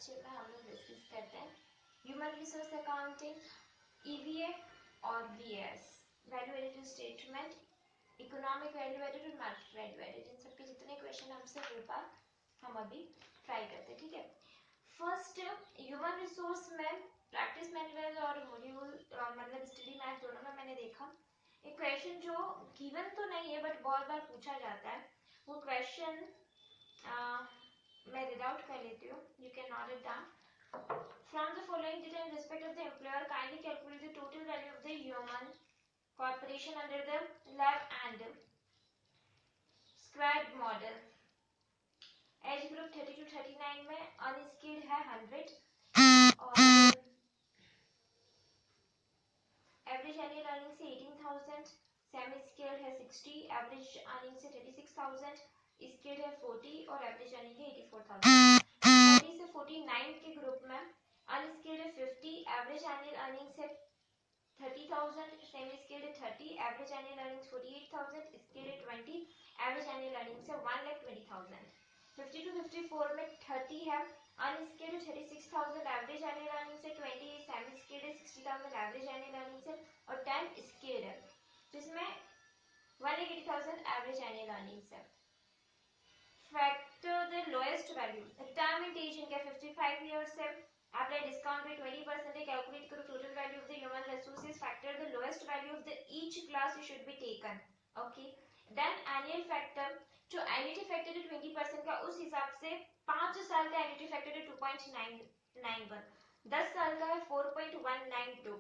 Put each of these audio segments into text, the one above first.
Lecture में हम लोग डिस्कस करते हैं ह्यूमन रिसोर्स अकाउंटिंग, ईवीए और VS, value added statement, economic value added और मार्केट वैल्यू एडिट। इन सबके जितने क्वेश्चन हमसे हो पाए हम अभी ट्राई करते हैं, ठीक है। फर्स्ट ह्यूमन रिसोर्स में प्रैक्टिस मैनुअल और मॉड्यूल मतलब स्टडी मैथ दोनों में मैंने देखा एक क्वेश्चन जो गिवन तो नहीं है बट बहुत बार पूछा जाता है। वो क्वेश्चन मैं रीड आउट कर लेती हूँ, you can note it down. From the following data in respect of the employer, kindly calculate the total value of the human corporation under the lab and squared model. Age group 30 to 39 में unskilled है 100 और average annual earning से 18,000, semi skilled है 60, average earning से 36,000, skilled है 40 और average earning है 84,000। 40 से 49 के ग्रुप में अनस्किल्ड है 50, एवरेज एनुअल अर्निंग से 30,000, semi skilled 30, average annual earning 48,000, skilled 20, average annual earning से 1,20,000। 50 to 54 में 30 है, अनस्किल्ड 36,000, एवरेज एनुअल अर्निंग से 20, semi skilled 60,000, average annual earning से और 10 स्किल्ड है जिसमें 1,80,000 एवरेज एनुअल अर्निंग से। Factor the lowest value, retirement age इनका 55 इयर्स है, अप्लाई डिस्काउंट पे 20% है, कैलकुलेट करो total value of the human resources, factor the lowest value of the each class should be taken, okay. Then annual factor, जो annuity factor है 20% का, उस हिसाब से 5 साल का एन्युटी फैक्टर है 2.991, 10 साल का है 4.192,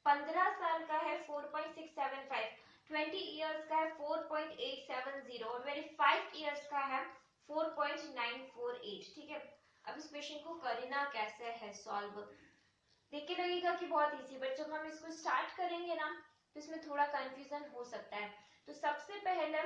15 साल का है 4.675, 20 इयर्स का है 4.870 और 25 इयर्स का है 4.948, ठीक है। अब इस क्वेश्चन को करना कैसे है सॉल्व, देख के लगेगा कि बहुत इजी, बट जब हम इसको स्टार्ट करेंगे ना तो इसमें थोड़ा कंफ्यूजन हो सकता है। तो सबसे पहले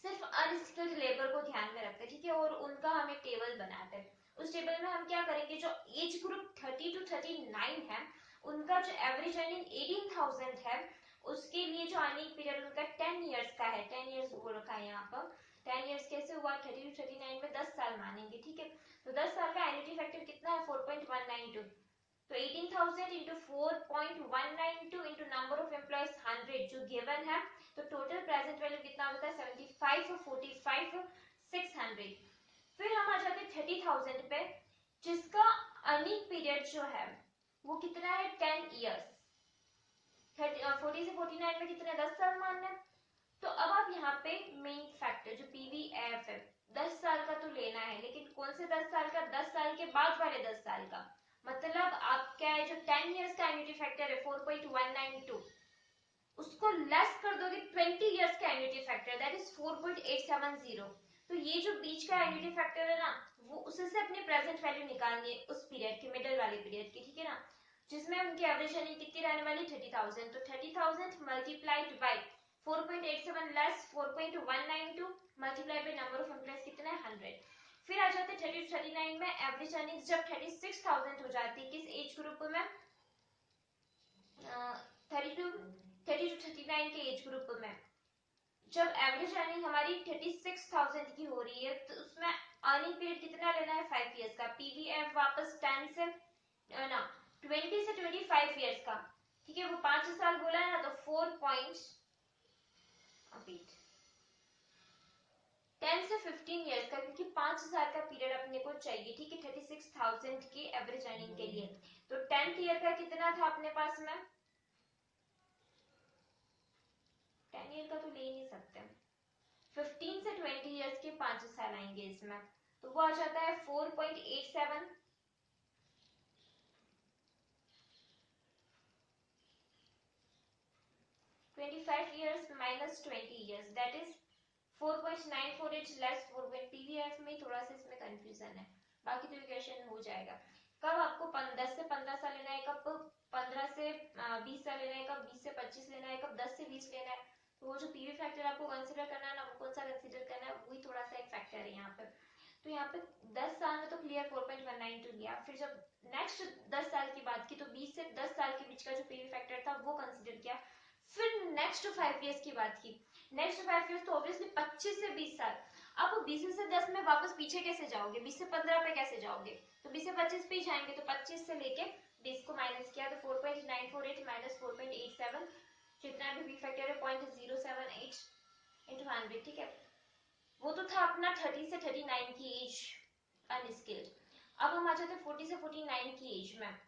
सिर्फ अनस्किल्ड लेबर को ध्यान में रखते हैं, ठीक है, और उनका हम एक टेबल बनाते हैं। उस टेबल में हम क्या करेंगे, जो एज ग्रुप 30 to 39 है उनका जो एवरेज अर्निंग 18,000 है, उसके लिए जो अर्निंग पीरियड उनका 10 इयर्स का है, 10 इयर्स बोल रखा है यहाँ पर। 10 इयर्स कैसे हुआ, 30 to 39 में 10 साल मानेंगे, ठीक है। तो 10 साल का एन्युटी फैक्टर कितना है 4.192, तो 18,000 into 4.192 into number of employees 100 जो गिवन है, तो टोटल प्रेजेंट वैल्यू कितना होता है 75, 45, 600। फिर हम आ जाते हैं 30,000 पे, जिसका अर्निंग पीरियड जो है वो कितना है 10 इयर्स। 40 से 49 में कितना 10 साल मानना है। तो अब आप यहाँ पे मेन फैक्टर जो पीवीएफ है 10 साल का तो लेना है, लेकिन कौन से 10 साल का, 10 साल के बाद वाले 10 साल का, मतलब आप क्या है जो 10 इयर्स का एन्युटी फैक्टर है 4.192, उसको लेस कर दोगे 20 इयर्स का एन्युटी फैक्टर दैट इज 4.870। तो ये जो बीच का एन्युटी फैक्टर है ना, वो उससे अपनी प्रेजेंट वैल्यू निकालनी है उस पीरियड के, मिडिल वाले पीरियड की, ठीक है ना, जिसमें उनकी एवरेज अर्निंग कितनी रहने वाली 30,000। तो 30,000 multiplied by 4.87 less 4.192 multiplied by number of employees कितना है 100। फिर आ जाते 30 to 39 में एवरेज अर्निंग जब 36,000 हो जाती है, किस एज ग्रुप में, 30 to 39 के एज ग्रुप में, जब एवरेज अर्निंग हमारी 36,000 की हो रही है तो उसमें अर्निंग पीरियड कितना लेना है 5 इयर्स का, पीवीएफ वापस 10 से ना 20 से 25 इयर्स का, ठीक है, वो 5 साल बोला है ना, तो 10 से 15 इयर्स का, क्योंकि 5 साल का पीरियड अपने को चाहिए, ठीक है, 36,000 की एवरेज अर्निंग के लिए। तो 10th ईयर का कितना था अपने पास में, 10 ईयर का तो ले नहीं सकते, 15 से 20 इयर्स के 5 साल आएंगे इसमें, तो वो आ जाता है 4.87, 25 years minus 20 years that is 4.948 less 4. PVF में थोड़ा सा इसमें कंफ्यूजन है, बाकी तो इक्वेशन हो जाएगा। कब आपको 10 से 15 साल लेना है, कब 15 से 20 साल लेना है, कब 20 से 25 लेना है, कब 10 से 20 लेना है, तो वो जो पीवी फैक्टर आपको कंसीडर करना है ना, वो कौन सा कंसीडर करना है, वही थोड़ा सा एक फैक्टर है यहाँ पे। तो यहाँ पे 10 साल में तो क्लियर 4.192 लिया, फिर जब नेक्स्ट 10 साल की बात की तो 20 से 10 साल के बीच का जो पीवी फैक्टर था वो कंसीडर किया। फिर नेक्स्ट 5 इयर्स की बात की, नेक्स्ट 5 इयर्स तो ऑब्वियसली 25 से 20 साल, अब 20 से 10 में वापस पीछे कैसे जाओगे, 20 से 15 पे कैसे जाओगे, तो 20 से 25 पे जाएंगे, तो 25 से लेके 20 को माइनस किया तो 4.948 माइनस 4.87, जितना भी बी फैक्टर है 0.078 इंटू 100, ठीक है। वो तो था अपना 30 से 39 की एज अनस्किल्ड। अब हम आ जाते हैं 40 से 49 की एज में।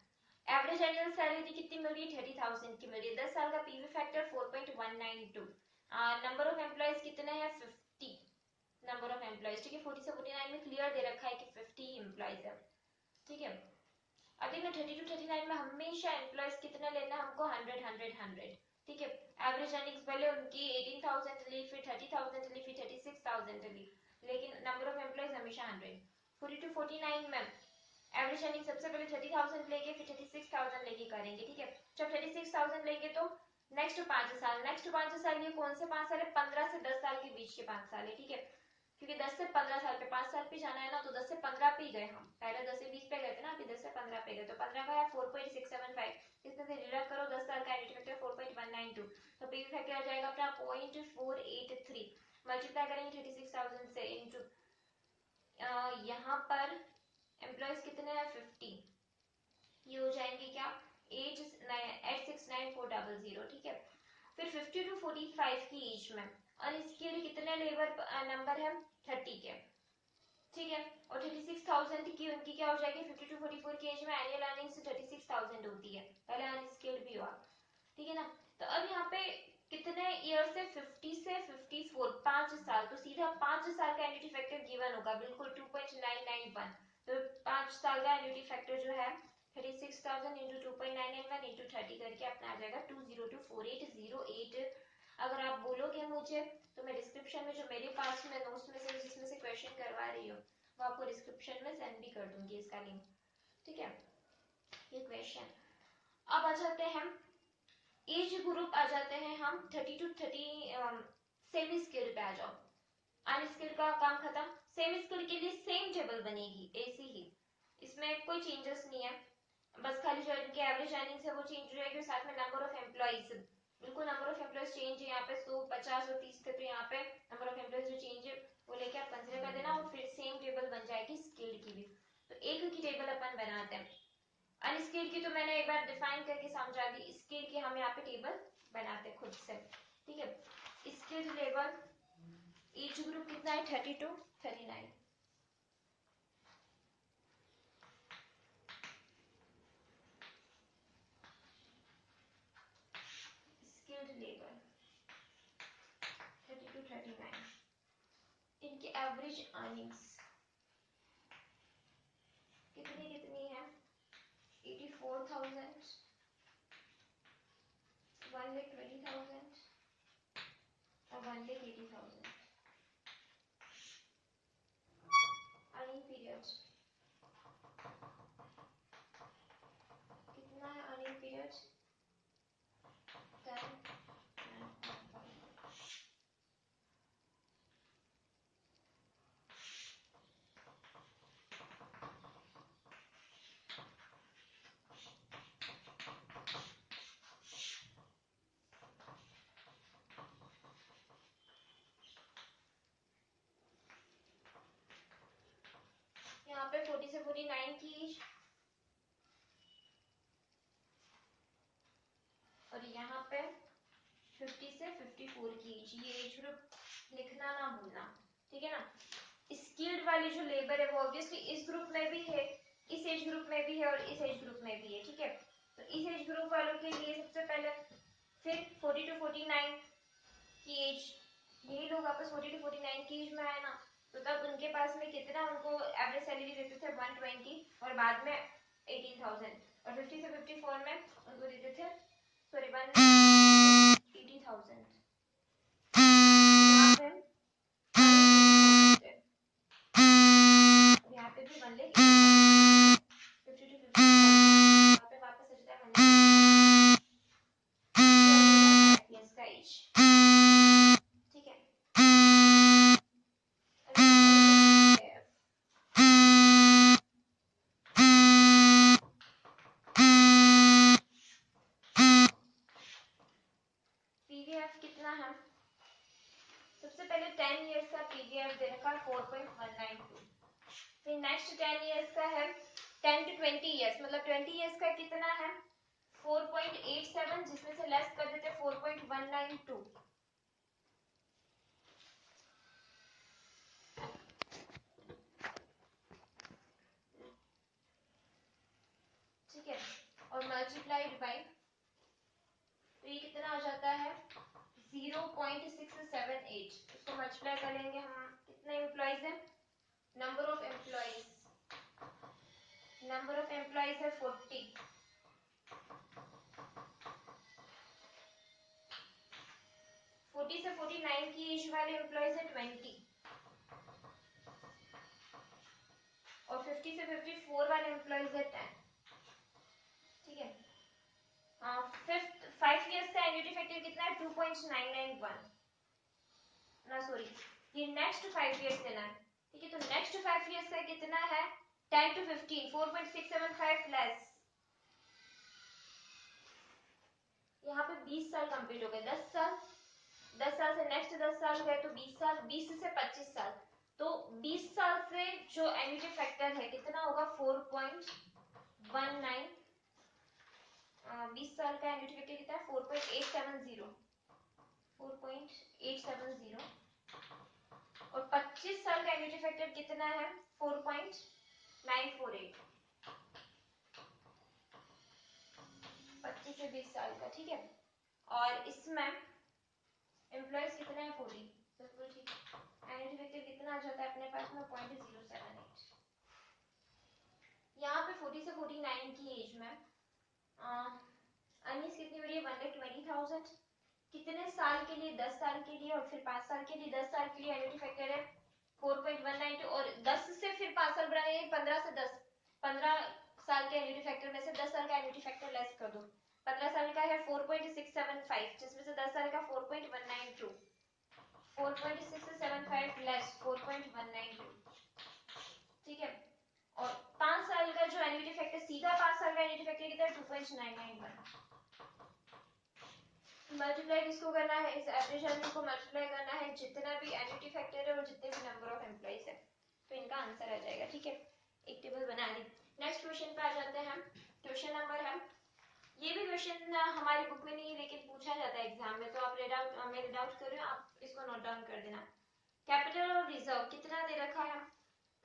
एवरेज एनुअल सैलरी कितनी मिल रही है, 30,000 की मिल रही है। 10 साल का PV factor 4.192। Number of employees कितने हैं, 50 नंबर ऑफ एम्प्लॉयज, ठीक है। 40 से 49 में क्लियर दे रखा है कि 50 एम्प्लॉयज है, ठीक है। अब देखना 30 टू 39 में हमेशा एम्प्लॉयज कितना लेना है हमको, 100 100 100, ठीक है। एवरेज अर्निंग्स पहले उनकी 18,000 ली, फिर 30,000 ली, फिर 36,000 ली, लेकिन नंबर ऑफ एम्प्लॉयज हमेशा 100। 40 टू 49 में एवरेज अर्निंग सबसे पहले 30,000 लेके फिर 36,000 लेके करेंगे, ठीक है। जब 36,000 लेंगे तो नेक्स्ट 5 साल, ये कौन से 5 साल है, 15 से 10 साल के बीच के 5 साल है, ठीक है। क्योंकि 10 से 15 साल पे 5 साल पे जाना है ना, तो 10 से 15 पे ही गए हम, पहले 10 से 20 पे गए थे ना, अभी 10 से 15 पे गए, तो 15 का है 4.675, इसमें से डिडक्ट करो 10 साल का एनुअल फैक्टर 4.192, तो पीवी फैक्टर आ जाएगा अपना 0.483, मल्टीप्लाई करेंगे 36,000 से इनटू यहाँ पर एम्प्लॉयज कितने हैं, 50, ये हो जाएंगे क्या 86940, ठीक है। फिर 50 टू 45 की एज में अनस्किल्ड कितने लेबर नंबर है, 30 के, ठीक है। और 36,000 की उनकी क्या हो जाएगी, 50 टू 44 की एज में एनुअल अर्निंग्स 36,000 होती है, पहले अनस्किल्ड भी हुआ, ठीक है ना। तो अब यहाँ पे कितने ईयर से, 50 से 54, 5 साल, तो सीधा 5 साल का एन्युटी फैक्टर गिवन होगा, बिल्कुल 2.991, तो 5 साल का एन्युटी फैक्टर जो है 36,000 इंटू 2.991 इंटू 30 करके अपना आ जाएगा 2024808। अगर आप बोलोगे मुझे तो मैं डिस्क्रिप्शन में जो मेरे पास में नोट्स में से जिसमें से क्वेश्चन करवा रही हूँ वो आपको डिस्क्रिप्शन में सेंड भी कर दूंगी इसका लिंक, ठीक है। ये क्वेश्चन। अब आ जाते हैं एज ग्रुप, आ जाते हैं हम 30 टू 30 सेमी स्किल्ड पे आ जाओ। अनस्किल्ड का काम खत्म, सेमी स्किल्ड के लिए सेम टेबल बनेगी ऐसी ही, इसमें कोई चेंजेस नहीं है, बस खाली जो इनके एवरेज अर्निंग्स है वो चेंज हो जाएगी, साथ में नंबर ऑफ एम्प्लॉइज, बिल्कुल नंबर ऑफ एम्प्लॉइज चेंज है, यहाँ पे 100 50 और 30 थे, तो यहाँ पे नंबर ऑफ एम्प्लॉइज जो चेंज है वो लेके आप कंसीडर कर देना, और फिर सेम टेबल बन जाएगी स्किल्ड की भी। तो एक की टेबल अपन बनाते हैं, अनस्किल्ड की तो मैंने एक बार डिफाइन करके समझा दी, स्किल्ड की हम यहाँ पे टेबल बनाते हैं खुद से, ठीक है। स्किल्ड लेवल एज ग्रुप कितना है, 30 टू 39, स्किल्ड लेवल 30 टू 39, इनकी एवरेज अर्निंग्स कितनी कितनी है, 84,000, 1,20,000 और 1,80,000। अर्निंग पीरियड कितना है, अर्निंग पीरियड 10 यहाँ पे 40 से 49 की एज, और यहाँ पे 50 से 54 की एज, ये एज ग्रुप लिखना ना भूलना, ठीक है ना। स्किल्ड वाली जो लेबर है वो ऑब्वियसली इस ग्रुप में भी है, इस एज ग्रुप में भी है और इस एज ग्रुप में भी है, ठीक है। तो इस एज ग्रुप वालों के लिए सबसे पहले फिर 40 टू 49 की एज, यही लोग आपस 40 टू 49 की एज में आए ना, तो तब उनके पास में कितना, उनको एवरेज सैलरी देते थे 120 और बाद में 18,000, और 50 से 54 में उनको देते थे सॉरी 180,000, यहाँ पे 180,000 है, यहाँ पे भी 180,000, 50 टू 54 यहाँ पे वापस आ जाता है 180,000 का एज, ठीक है। पीवीएफ कितना है, सबसे पहले 10 इयर्स का पीवीएफ दे रखा है 10 ईयर्स का है 10 to 20 ईयर्स, मतलब 20 ईयर्स का कितना है 4.87, जिसमें से लेस कर देते 4.192। ठीक है, और मल्टीप्लाइड बाय, तो ये कितना आ जाता है 0.678। इसको मल्टीप्लाई करेंगे हम, कितने एम्प्लॉइज हैं, नंबर ऑफ एम्प्लॉइज है 40, 40 से 49 की एज वाले एम्प्लॉइज है 20, और 50 से 54 वाले एम्प्लॉइज है 10। ठीक है, फिफ्थ 5 इयर्स का एन्युटी फैक्टर कितना है 2.991 ना, सॉरी, ये नेक्स्ट 5 इयर्स लेना है। ठीक है, तो नेक्स्ट 5 इयर्स का कितना है 10 to 15 4.675 लेस, यहाँ पे 20 साल कंप्लीट हो गए, 10 साल से नेक्स्ट 10 साल गए तो 20 साल, 20 से 25 साल, तो 20 साल से जो एन्युटी फैक्टर है कितना होगा 4.19, 20 साल का एन्युटी फैक्टर कितना है 4.870, 4.870, और 25 साल का एन्युटी फैक्टर कितना है 4.948, 25 से 20 साल का। ठीक है, और इसमें एम्प्लॉइज कितने हैं 40, बिल्कुल ठीक है, एन्युटी फैक्टर कितना आ जाता है अपने पास में 0.078। यहाँ पे 40 से 49 की एज में अर्निंग्स कितनी हो रही है 1,20,000, कितने साल के लिए 10 साल के लिए, और फिर 5 साल के लिए, 10 साल के लिए एन्युटी फैक्टर है 4.192, और 10 से फिर 5 साल बढ़ाएंगे 15 से 10, 15 साल के एन्युटी फैक्टर में से 10 साल का एन्युटी फैक्टर लेस कर दो, 15 साल का है 4.675, जिसमें से 10 साल का 4.192, 4.675 लेस 4.192। ठीक है, और 5 साल का जो एन्युटी फैक्टर, सीधा 5 साल का एन्युटी फैक्टर कितना है 2.991। मल्टीप्लाई किसको करना है, इस एवरेज अर्निंग को मल्टीप्लाई करना है जितना भी एन्युटी फैक्टर है और जितने भी नंबर ऑफ एम्प्लॉइज है, तो इनका आंसर आ जाएगा। ठीक है, एक टेबल बना ली। नेक्स्ट क्वेश्चन पे आ जाते हैं हम। क्वेश्चन नंबर है, ये भी क्वेश्चन हमारी बुक में नहीं है लेकिन पूछा जाता है एग्जाम में, तो आप मैं रीड आउट कर रही हूँ, आप इसको नोट डाउन कर देना। कैपिटल और रिजर्व कितना दे रखा है,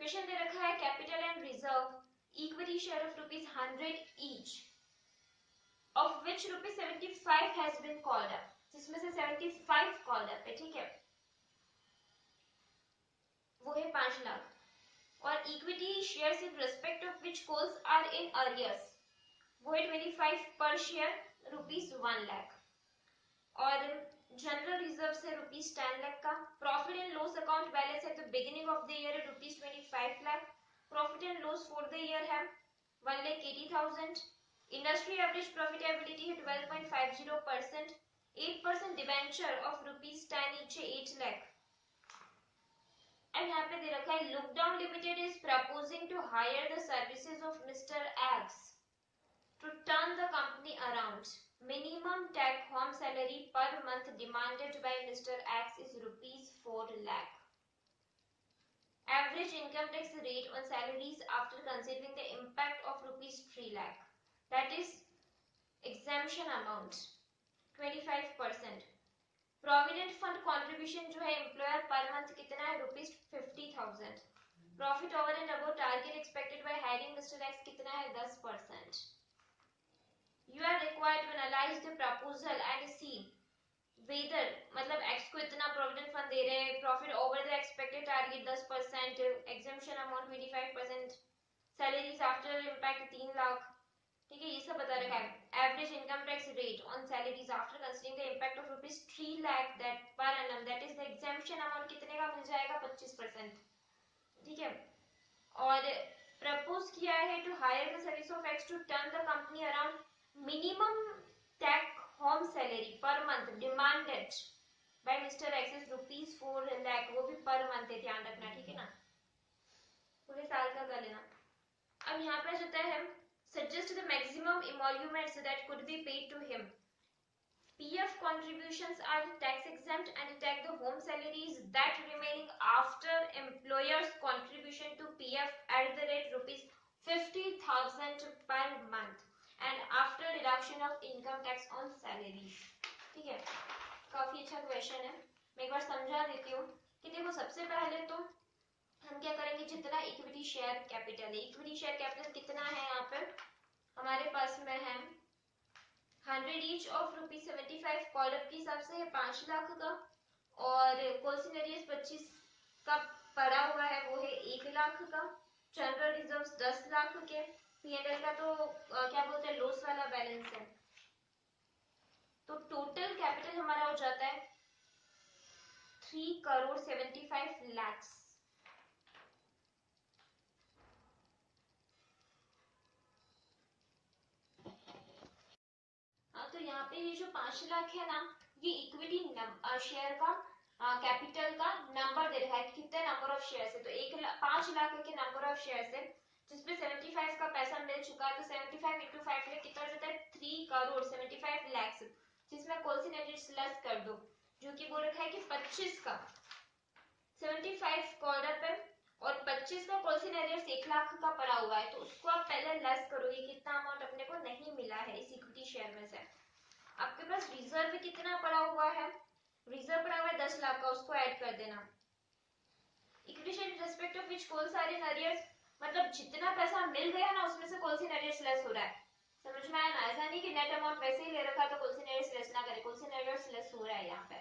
क्वेश्चन दे रखा है capital and reserve equity share of ₹100 each, of which ₹75 has been called up, जिसमें से 75 called up है। ठीक है, वो है 5 लाख, और equity shares in respect of which calls are in arrears, वो है 25 पर शेयर ₹1 लाख, और जनरल रिजर्व से ₹10 लाख का। Profit and loss account balance at the beginning of the year है ₹25 lakh, profit and loss for the year है 1,80,000, इंडस्ट्री एवरेज प्रॉफिटेबिलिटी है 12.50%, 8% debenture of ₹10 each 8 lakh, and यहाँ पे दे रखा है Look Down Limited is proposing to hire the services of mister X to turn the company around, minimum take home salary per month demanded by mister X is ₹4 lakh, average income tax rate on salaries after considering the impact of ₹3 lakh, that is exemption amount 25%, provident fund contribution जो है employer per month कितना है ₹50,000, profit over and above target expected by hiring mister X कितना है 10%। You are required to analyse the proposal and see whether, मतलब X को इतना provident fund दे रहे हैं, profit over the expected target 10%, exemption amount 25%, salaries after impact 3 lakh. ठीक है, ये सब बता रखा है। Average income tax rate on salaries after considering the impact of ₹3 lakh that पर annum, that is the exemption amount कितने का मिल जाएगा 25%। ठीक है, और प्रपोज किया है to hire the service of X to turn the company around, minimum take home salary per month demanded by mister X is ₹4 lakh, वो भी पर मंथ है, ध्यान रखना। ठीक है ना, पूरे साल का कर लेना। अब यहाँ पे जाता है suggest the maximum emoluments that could be paid to him, PF contributions are tax exempt and tax the home salaries that remaining after employer's contribution to PF at the rate rupees 50,000 per month and after deduction of income tax on salaries। ठीक है, काफी अच्छा question है। मैं एक बार समझा देती हूँ कि देखो सबसे पहले तो हम क्या करेंगे, जितना इक्विटी शेयर कैपिटल है, इक्विटी शेयर कैपिटल कितना है यहाँ पर हमारे पास में है 100 ईच ऑफ ₹75 कॉल अप के हिसाब से है 5 लाख का, और कोल्सिनरियस 25 का पड़ा हुआ है वो है 1 लाख का, जनरल रिजर्व्स 10 लाख के, P&L का तो क्या बोलते हैं लॉस वाला बैलेंस है। तो टोटल कैपिटल हमारा हो जाता है 3,75 लाख। तो यहाँ पे ये जो 5 लाख है ना, ये इक्विटी शेयर का कैपिटल का नंबर दे रखा है, कितने नंबर ऑफ शेयर है। तो 5 लाख के नंबर ऑफ शेयर है जिसमें 75 का पैसा मिल चुका है, तो 75 इंटू 5 में कितना हो जाता है 3,75 लाख, जिसमें कोल्सिनरियस लेस कर दो जो कि बोल रखा है कि 25 का 75 कॉल्ड अप है और 25 का कोल्सिनरियस 1 लाख का पड़ा हुआ है, तो उसको आप पहले लेस करोगे कितना अमाउंट अपने को नहीं मिला है इस इक्विटी शेयर में से। आपके पास रिजर्व कितना पड़ा हुआ है, रिजर्व पड़ा हुआ है 10 लाख का, उसको ऐड कर देना। Equity share in respect of which कोल्सिनरियस, मतलब जितना पैसा मिल गया ना उसमें से कोल्सिनरियस लेस हो रहा है। समझ में आया ना, ऐसा नहीं कि नेट अमाउंट वैसे ही ले रखा है तो कोल्सिनरियस लेस ना करे, कोल्सिनरियस लेस हो रहा है यहाँ पे।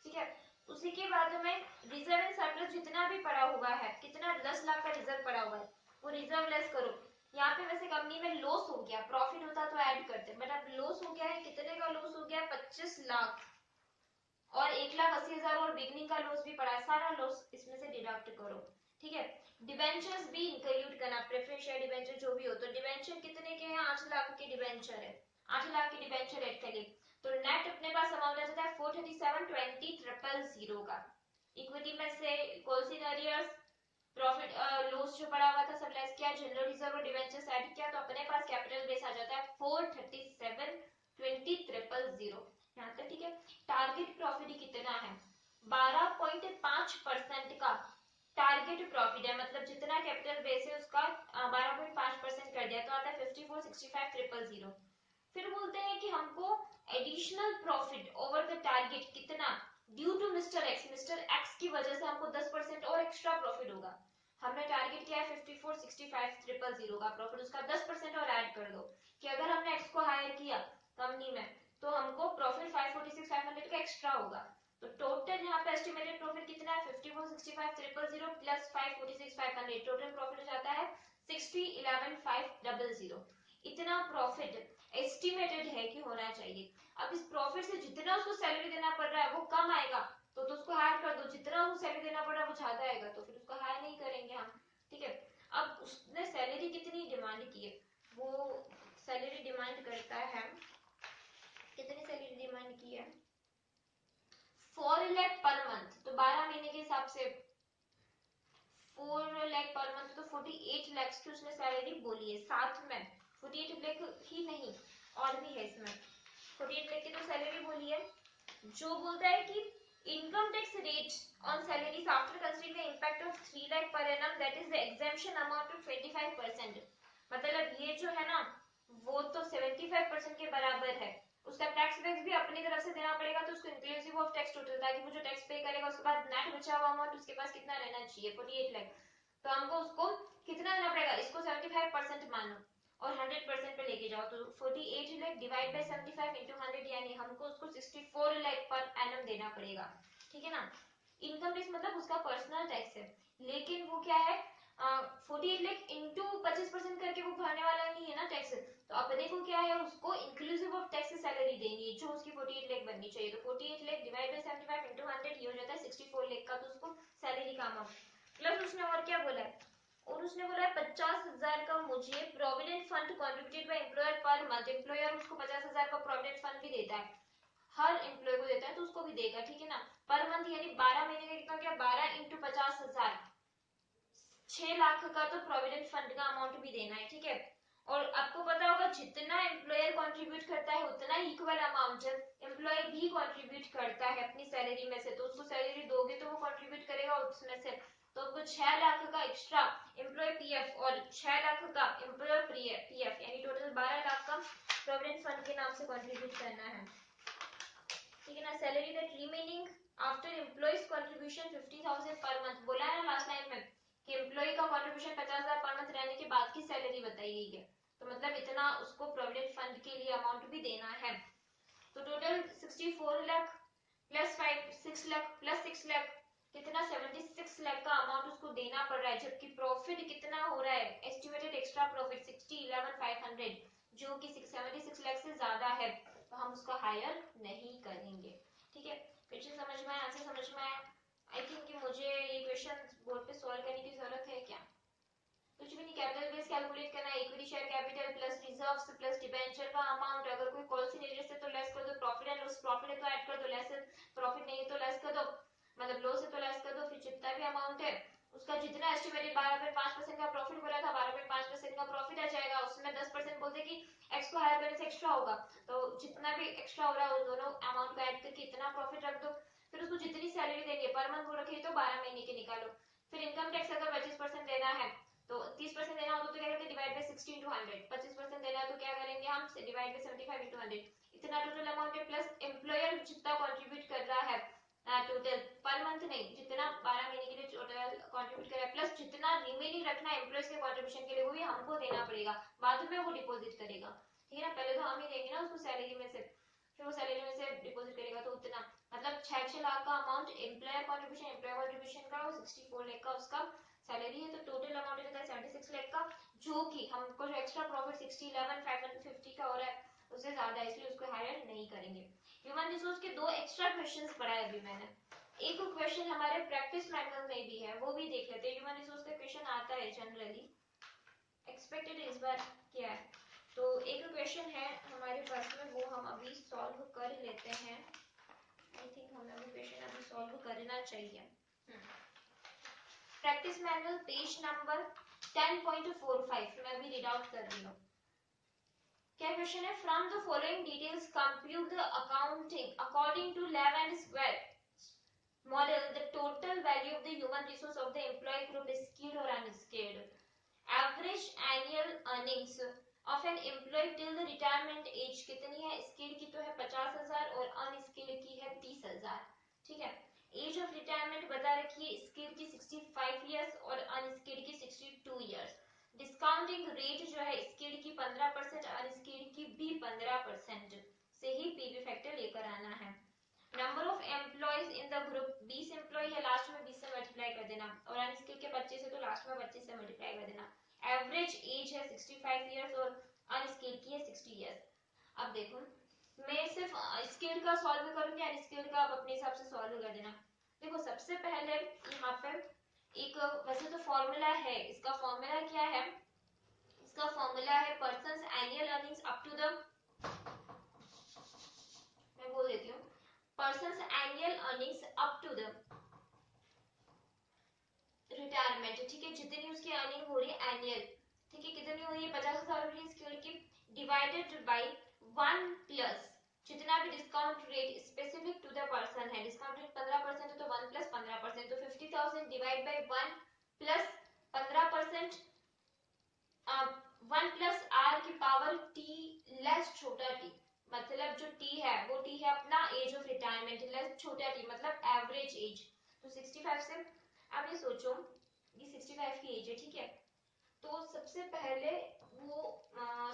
ठीक है, उसी के बाद में रिजर्व एंड सरप्लस जितना भी पड़ा हुआ है, कितना 10 लाख का रिजर्व पड़ा हुआ है, वो रिजर्व लेस करो। यहाँ पे वैसे कंपनी में लॉस हो गया, प्रॉफिट होता तो ऐड करते, बट अब लॉस हो गया है, कितने का लॉस हो गया 25 लाख और 1,80,000 और बिगनिंग का लॉस भी पड़ा, सारा लॉस इसमें से डिडक्ट करो। ठीक है, डिबेंचर्स भी इंक्लूड करना, प्रेफरेंस शेयर डिबेंचर जो भी हो, तो डिबेंचर कितने के हैं 8 लाख के डिबेंचर है, 8 लाख के डिबेंचर ऐड करिए, तो नेट अपने पास अमाउंट आ जाता है 437,20,000 का। इक्विटी में से कोल्सिनरियस प्रॉफिट लॉस जो पड़ा हुआ था सब लेस किया, जनरल रिजर्व और डिबेंचर्स ऐड किया, तो अपने पास कैपिटल बेस आ जाता है 437,20,000 यहाँ तक। ठीक है, टारगेट प्रॉफिट कितना है 12.5% का टारगेट प्रॉफिट है, मतलब जितना कैपिटल बेस है उसका 12.5% कर दिया तो आता है 54,65,000। फिर बोलते हैं कि हमको additional profit over the target कितना, due to Mr X, Mr X की वजह से हमको 10% और एक्स्ट्रा प्रॉफिट होगा। हमने टारगेट किया है 54,65,000 का प्रॉफिट, उसका 10% और ऐड कर दो कि अगर हमने एक्स को हायर किया कंपनी में तो हमको प्रॉफिट 546,500 का एक्स्ट्रा होगा। तो टोटल यहाँ पे एस्टिमेटेड प्रॉफिट कितना है 54,65,000 प्लस 546,500, टोटल प्रॉफिट हो जाता है 60,11,500। इतना प्रॉफिट एस्टिमेटेड है कि होना चाहिए। अब इस प्रॉफिट से जितना उसको सैलरी देना पड़ रहा है वो कम आएगा तो उसको हायर कर दो, जितना उसको सैलरी देना पड़ रहा है वो ज्यादा आएगा तो फिर उसको हायर नहीं करेंगे हम। ठीक है, अब उसने सैलरी कितनी डिमांड की है, वो सैलरी डिमांड करता है, कितनी सैलरी डिमांड की है 4 लाख पर मंथ, तो 12 महीने के हिसाब से 4 लाख पर मंथ, तो 48 लाख की उसने सैलरी बोली है। साथ में 48 लाख ही नहीं और भी है इसमें, 48 लाख की तो सैलरी बोली है। जो बोलता है कि income tax rate on salaries after considering the impact of 3 lakh per annum that is the exemption amount to 25%, मतलब ये जो है ना वो तो 75% के बराबर है, उसका टैक्स वैक्स भी अपनी तरफ से देना पड़ेगा, तो उसको इंक्लूसिव ऑफ टैक्स टोटल, ताकि वो जो टैक्स पे करेगा उसके बाद नेट बचा हुआ अमाउंट उसके पास कितना रहना चाहिए 48 लाख, तो हमको उसको कितना देना पड़ेगा, इसको 75% मानो और 100% पे लेके जाओ, तो 48 लाख डिवाइड बाय 75 इंटू 100 यानी हमको उसको 64 लाख पर एनम देना पड़ेगा। ठीक है ना, इनकम टैक्स मतलब उसका पर्सनल टैक्स है, लेकिन वो क्या है 48 लाख इंटू 25% करके वो भरने वाला नहीं है ना टैक्स, तो अपने को क्या है उसको इंक्लूसिव ऑफ टैक्स सैलरी देनी है जो उसकी 48 लाख बननी चाहिए, तो 48 लाख डिवाइड बाय 75 इंटू 100 ये हो जाता है 64 लाख का, तो उसको सैलरी का अमाउंट प्लस उसने और क्या बोला है, और उसने बोला है 50,000 का मुझे provident fund contributed by employer per month, employer उसको 50,000 का प्रोविडेंट फंड भी देता है, हर एम्प्लॉय को देता है तो उसको भी देगा। ठीक है ना, पर मंथ यानी 12 महीने का कितना गया 12 इंटू 50,000, 6 लाख का तो प्रोविडेंट फंड का अमाउंट भी देना है। ठीक है, और आपको पता होगा जितना एम्प्लॉयर कंट्रीब्यूट करता है उतना इक्वल अमाउंट एम्प्लॉय भी कंट्रीब्यूट करता है अपनी सैलरी में से, तो उसको सैलरी दोगे तो वो कंट्रीब्यूट करेगा उसमें से। तो आपको 6 लाख का एक्स्ट्रा एम्प्लॉय पीएफ और 6 लाख का एम्प्लॉयर पीएफ यानी टोटल 12 लाख का प्रोविडेंट फंड के नाम से कंट्रीब्यूट करना है, ठीक है ना। Salary that remaining after employees contribution 50,000 per month, बोला है ना लास्ट लाइन में कि एम्प्लॉय का कंट्रीब्यूशन 50,000 पर मंथ रहने के बाद की सैलरी बताई गई है, तो मतलब इतना उसको प्रोविडेंट फंड के लिए अमाउंट भी देना है। तो total 64 lakh plus 6 lakh plus 6 lakh कितना 76 लाख का अमाउंट उसको देना पड़ रहा है, जबकि प्रॉफिट कितना हो रहा है, एस्टिमेटेड एक्स्ट्रा प्रॉफिट 60,11,500 जो कि 76 लाख से ज्यादा है, तो हम उसको हायर नहीं करेंगे, ठीक है। क्वेश्चन समझ में आया, आंसर समझ में आया। आई थिंक कि मुझे ये क्वेश्चन बोर्ड पे सॉल्व करने की जरूरत है क्या, कुछ भी नहीं। कैपिटल बेस कैलकुलेट करना है, equity share capital plus reserves plus debenture का अमाउंट, अगर कोई कॉल सिनेरियो से तो लेस कर दो, प्रॉफिट एंड लॉस प्रॉफिट है तो ऐड कर दो, लेस प्रॉफिट नहीं है तो लेस कर दो, मतलब लॉस है तो लेस कर दो, फिर जितना भी अमाउंट है उसका जितना एस्टिमेटेड 12.5% का प्रॉफिट बोला था 12.5% का प्रॉफिट आ जाएगा, उसमें 10% बोलते कि एक्स को हायर करने से एक्स्ट्रा होगा, तो जितना भी एक्स्ट्रा हो रहा है उन दोनों अमाउंट को ऐड करके इतना प्रॉफिट रख दो, फिर उसको जितनी सैलरी देंगे पर मंथ वो रखिए तो 12 महीने के निकालो। फिर इनकम टैक्स अगर 25% देना है तो 30% देना हो तो क्या करते डिवाइड बाय 16 into 100, 25% देना है तो क्या करेंगे हम डिवाइड बाय 75 into 100, इतना टोटल अमाउंट है, प्लस एम्प्लॉयर जितना कंट्रीब्यूट कर रहा है टोटल पर मंथ नहीं, जितना 12 महीने के लिए टोटल कंट्रीब्यूट कर रहा है प्लस जितना रिमेनिंग रखना है एम्प्लॉयज के कंट्रीब्यूशन के लिए वो भी हमको देना पड़ेगा, बाद में वो डिपॉजिट करेगा, ठीक है ना। पहले तो हम ही देंगे ना उसको सैलरी में से, फिर वो सैलरी में से डिपॉजिट करेगा, तो उतना मतलब 6 लाख का अमाउंट एम्प्लॉयर कंट्रीब्यूशन का, 64 लाख का उसका सैलरी है, तो टोटल अमाउंट है 76 लाख का, जो कि हमको जो एक्स्ट्रा प्रॉफिट 60,11,550 का हो रहा है उससे ज्यादा है, इसलिए उसको हायर नहीं करेंगे। ह्यूमन रिसोर्स के 2 एक्स्ट्रा क्वेश्चंस पढ़ाए अभी मैंने, एक क्वेश्चन हमारे प्रैक्टिस मैनुअल में भी है वो भी देख लेते हैं। ह्यूमन रिसोर्स का क्वेश्चन आता है जनरली, एक्सपेक्टेड इस बार क्या है, तो एक क्वेश्चन है हमारे पास में वो हम अभी सॉल्व कर लेते हैं। आई थिंक हमें वो क्वेश्चन अभी सॉल्व करना चाहिए। प्रैक्टिस मैनुअल पेज नंबर 10.45 मैं अभी रीड आउट कर रही हूँ। क्या क्वेश्चन है, from the following details compute the accounting according to Lev and Schwartz model the total value of the human resource of the employee group is skilled or unskilled. Average annual earnings of an employee till the retirement age कितनी है, skilled की तो है 50,000 और unskilled की है 30,000, ठीक है। एज ऑफ रिटायरमेंट बता रखी है, स्किल्ड की 65 इयर्स और अनस्किल्ड की 62 इयर्स। डिस्काउंटिंग रेट जो है स्किल्ड की 15%, अनस्किल्ड की भी 15% से ही पीवी फैक्टर लेकर आना है। Number of employees in the group 20 employee है, लास्ट में 20 से मल्टीप्लाई कर देना, और अनस्किल्ड के 25 है तो लास्ट में 25 से मल्टीप्लाई कर देना। एवरेज एज है 65 इयर्स और अनस्किल्ड की है 60 इयर्स। अब देखो मैं सिर्फ स्किल्ड का सॉल्व करूंगी, अनस्किल्ड का आप अपने हिसाब से सॉल्व कर देना। देखो सबसे पहले यहाँ पे एक वैसे तो फॉर्मूला है, इसका फॉर्मूला क्या है, इसका फॉर्मूला है person's annual earnings up to the, मैं बोल देती हूँ, person's annual earnings up to the retirement, ठीक है, जितनी उसकी अर्निंग हो रही है एनुअल, ठीक है, कितनी हो रही है 50,000 रुपये स्किल की, डिवाइडेड बाय 1 प्लस जितना भी discount rate specific to the person है, डिस्काउंट रेट 15% है तो 1 प्लस 15%, तो 50,000 divide by 1 plus 15%, 1 plus R की पावर टी लेस छोटा टी, मतलब जो टी है वो टी है अपना एज ऑफ रिटायरमेंट, लेस छोटा टी मतलब एवरेज एज, तो 65 से, अब ये सोचो ये 65 की एज है, ठीक है, तो सबसे पहले वो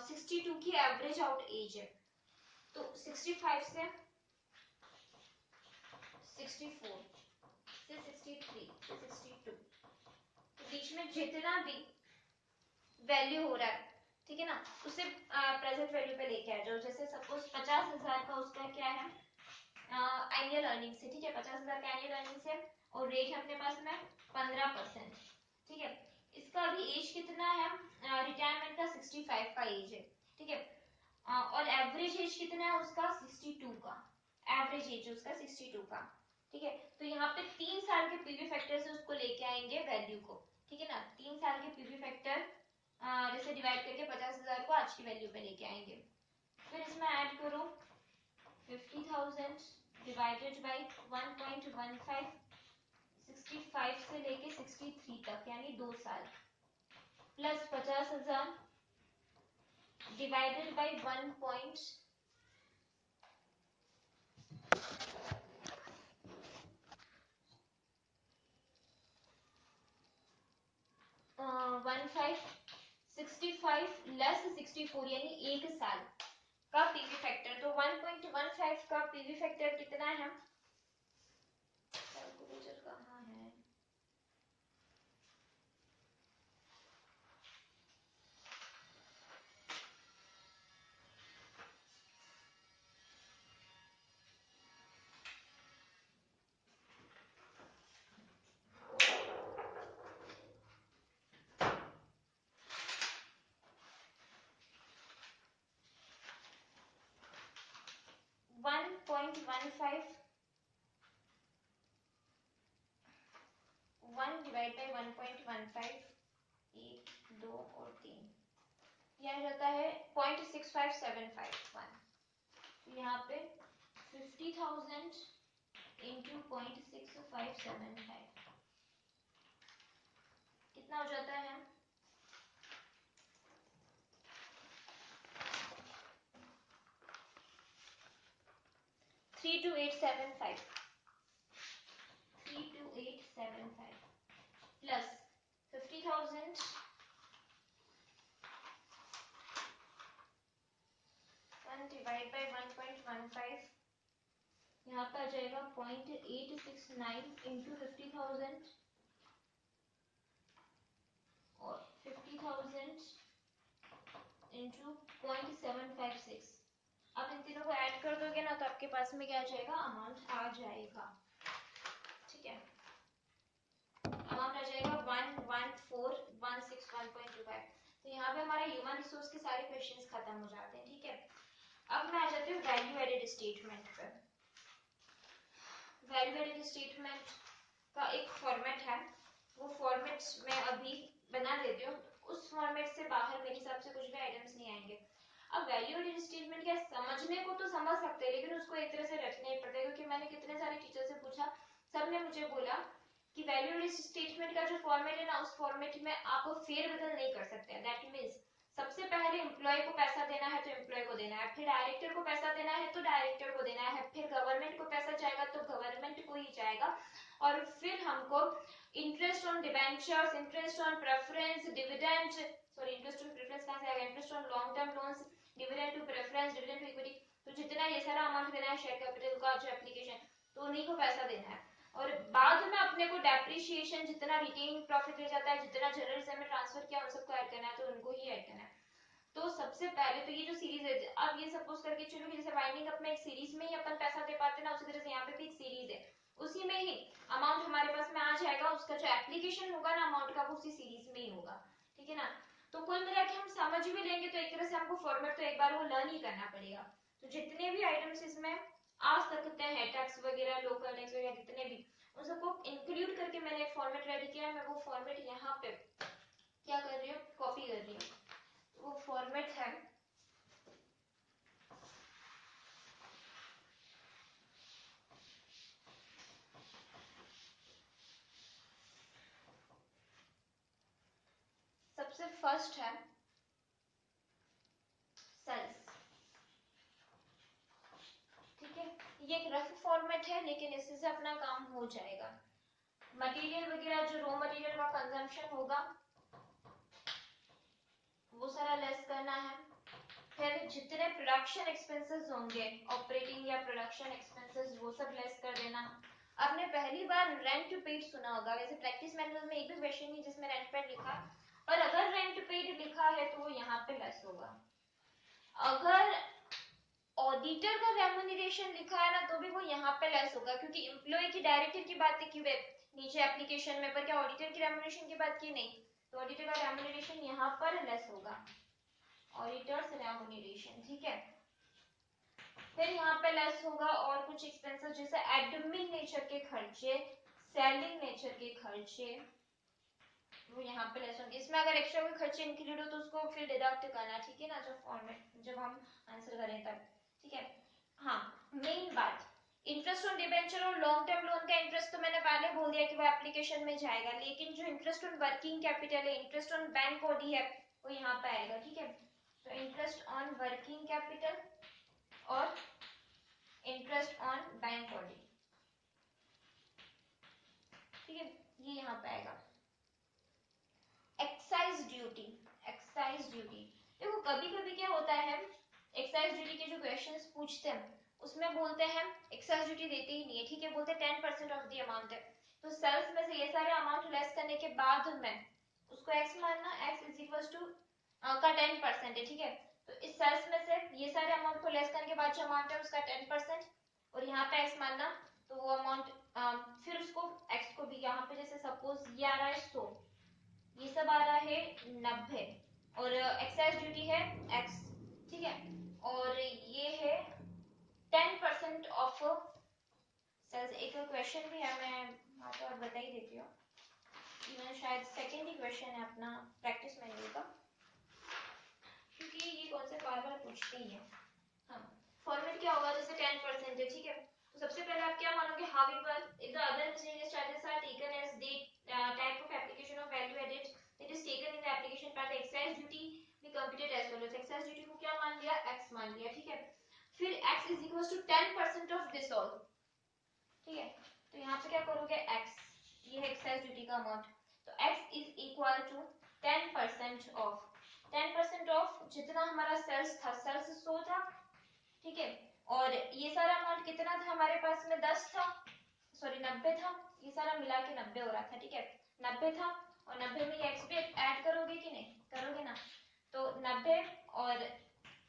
62 की एवरेज आउट एज है, तो 65 से 64 से 63 से 62, तो बीच में जितना भी वैल्यू हो रहा है, ठीक है ना, उसे प्रेजेंट वैल्यू पे लेके आ जाओ। जैसे सपोज 50,000 का उसका क्या है एनुअल अर्निंग्स है, ठीक है, 50,000 का एनुअल अर्निंग्स है और रेट है अपने पास में 15%, ठीक है। इसका अभी एज कितना है रिटायरमेंट का 65 का एज है, ठीक है, और एवरेज एज कितना है उसका 62 का, एवरेज एज उसका 62 का, ठीक है। तो यहाँ पे 3 साल के पीवी फैक्टर से उसको लेके आएंगे वैल्यू को, ठीक है ना, 3 साल के पीवी फैक्टर जैसे डिवाइड करके 50,000 50,000 को आज की वैल्यू पे लेके आएंगे। फिर इसमें ऐड करो 50,000 डिवाइडेड बाई 1.15, 65 से लेके 63 तक यानी 2 साल, प्लस 50,000 डिवाइडेड बाई 1.15, 65 लेस 64 यानी 1 साल का पीवी फैक्टर। तो 1.15 का पीवी फैक्टर कितना है? कैलकुलेटर कहाँ है? One point one divide by 1.15, 1, 2 और 3, यह जाता है 0.6575 तो यहाँ पे 50,000 इंटू 0.6575 कितना हो जाता है? 32875 प्लस 50,000 डिवाइड बाई 1.15 यहाँ पे आ जाएगा 0.869 इंटू 50,000 और 50,000 इंटू 0.756। अब इन तीनों को ऐड कर दोगे ना तो आपके पास में क्या आ जाएगा? अमाउंट आ जाएगा, ठीक है, अमाउंट आ जाएगा 114,161.25। तो यहाँ पे हमारा ह्यूमन रिसोर्स के सारे क्वेश्चंस खत्म हो जाते हैं, ठीक है। अब मैं आ जाती हूँ वैल्यू एडेड स्टेटमेंट पर। वैल्यू एडेड स्टेटमेंट का एक फॉर्मेट है, वो फॉर्मेट मैं अभी बना देती हूँ। उस फॉर्मेट से बाहर मेरे हिसाब से कुछ भी आइटम्स नहीं आएंगे। अब वैल्यू एडेड स्टेटमेंट क्या, समझने को तो समझ सकते हैं लेकिन उसको एक तरह से रखना ही पड़ता है, क्योंकि मैंने कितने सारे टीचर से पूछा, सबने मुझे बोला कि वैल्यू एडेड स्टेटमेंट का जो फॉर्मेट है ना, उस फॉर्मेट में आप फेरबदल नहीं कर सकते। दैट मींस सबसे पहले एम्प्लॉय को पैसा देना है तो एम्प्लॉय को देना है, फिर डायरेक्टर को पैसा देना है तो डायरेक्टर को देना है, फिर गवर्नमेंट को पैसा जाएगा तो गवर्नमेंट को ही जाएगा, और फिर हमको interest on debentures, interest on preference, dividend, sorry interest on preference कहां से आएगा, interest on long term loans, dividend to preference, dividend to equity, तो जितना ये सारा अमाउंट देना है शेयर कैपिटल का जो एप्लीकेशन, तो उन्हीं को पैसा देना है। और बाद में अपने को डेप्रिसिएशन, जितना रिटेन प्रॉफिट ले जाता है, जितना जनरल रिजर्व में ट्रांसफर किया उन सबको ऐड करना है, तो उनको ही ऐड करना है। तो सबसे पहले तो ये जो सीरीज है, अब ये सपोज करके चलो कि जैसे वाइंडिंग अप में एक सीरीज में ही अपन पैसा दे पाते ना, उसी तरह से यहाँ पे भी एक सीरीज है, उसी में ही अमाउंट हमारे पास में आ जाएगा, उसका जो एप्लीकेशन होगा ना अमाउंट का वो उसी सीरीज में ही होगा, ठीक है ना। तो कुल मिला के हम समझ भी लेंगे तो एक तरह से हमको फॉर्मेट तो एक बार वो लर्न ही करना पड़ेगा। तो जितने भी आइटम्स इसमें आ सकते हैं, टैक्स वगैरह, लोकल टैक्स वगैरह, जितने भी, उन सबको इंक्लूड करके मैंने एक फॉर्मेट रेडी किया है। मैं वो फॉर्मेट यहाँ पे क्या कर रही हूँ, कॉपी कर रही हूँ। वो फॉर्मेट है सबसे फर्स्ट है सेल्स, ठीक है, ये एक रफ फॉर्मेट है लेकिन इससे से अपना काम हो जाएगा। मटेरियल वगैरह जो रॉ मटेरियल का कंजम्पशन होगा वो सारा लेस करना है। फिर जितने प्रोडक्शन एक्सपेंसेस होंगे, ऑपरेटिंग या प्रोडक्शन एक्सपेंसेस, वो सब लेस कर देना। आपने पहली बार रेंट पेड सुना होगा, वैसे प्रैक्टिस मैनुअल में एक भी क्वेश्चन नहीं जिसमें रेंट पेड लिखा है, और अगर रेंट पेड लिखा है तो वो यहाँ पे लेस होगा। अगर ऑडिटर का रेम्यूनरेशन लिखा है ना तो भी वो यहाँ पे लेस होगा, क्योंकि एम्प्लॉय की डायरेक्टर की बात की हुई नीचे एप्लीकेशन में, पर क्या ऑडिटर की रेम्यूनरेशन की बात की नहीं, तो ऑडिटर का रेम्यूनरेशन यहाँ पर लेस होगा, ऑडिटर्स रेम्यूनरेशन, ठीक है। फिर यहाँ पे लेस होगा और कुछ एक्सपेंसेस जैसे एडमिन नेचर के खर्चे, सेलिंग नेचर के खर्चे, वो यहाँ पे लेस होंगे। इसमें अगर एक्स्ट्रा कोई खर्चे इंक्लूड हो तो उसको फिर डिडक्ट करना, ठीक है ना, जब फॉर्मेट जब हम आंसर करें तब, ठीक है। हाँ, मेन बात, इंटरेस्ट ऑन डिबेंचर और लॉन्ग टर्म लोन का इंटरेस्ट तो मैंने पहले बोल दिया कि वो एप्लीकेशन में जाएगा, लेकिन जो इंटरेस्ट ऑन वर्किंग कैपिटल है, इंटरेस्ट ऑन बैंक ओडी है, वो यहाँ पे आएगा, ठीक है। तो इंटरेस्ट ऑन वर्किंग कैपिटल और इंटरेस्ट ऑन बैंक ओडी, ठीक है, ये यहाँ पे आएगा। एक्साइज ड्यूटी, एक्साइज ड्यूटी, देखो कभी कभी क्या होता है, एक्साइज ड्यूटी के जो क्वेश्चंस पूछते हैं उसमें बोलते हैं एक्साइज ड्यूटी देते ही नहीं है, ठीक है, बोलते हैं 10% ऑफ द अमाउंट है। तो सेल्स में से ये सारे अमाउंट लेस करने के बाद में उसको एक्स मानना, एक्स इज इक्वल टू का 10% है, ठीक है। तो इस सेल्स में से ये सारे अमाउंट को लेस करने के बाद जो अमाउंट है उसका 10% और यहाँ पे एक्स मानना, तो वो अमाउंट फिर उसको एक्स को भी यहाँ पे जैसे सपोज ये आ रहा है 100, ये सब आ रहा है 90 और एक्साइज ड्यूटी है x, ठीक है, और ये है 10% ऑफ सेल्स। एक क्वेश्चन भी है, मैं आपको और बता ही देती हूँ, ये शायद सेकंड ही क्वेश्चन है अपना प्रैक्टिस मैनुअल का, क्योंकि ये कौन से बार बार पूछते ही है। हाँ, फॉर्मेट क्या होगा, जैसे 10% है, ठीक है, तो सबसे पहले आप क्या मानोगे, however if the other miscellaneous charges are taken as the type of application of value added that is taken in the application part, excise duty be computed as follows, excise duty को क्या मान लिया, x मान लिया, ठीक है, फिर x is equals to 10% of this all, ठीक है, तो यहाँ पे क्या करोगे x, ये है excise duty का अमाउंट, तो x is equal to 10% of 10% of जितना हमारा सेल्स था, सेल्स 100 था, ठीक है, और ये सारा अमाउंट कितना था हमारे पास में, 10 था, सॉरी 90 था, ये सारा मिला के 90 हो रहा था, ठीक है, 90 था और 90 में x भी ऐड करोगे कि नहीं करोगे ना, तो 90 और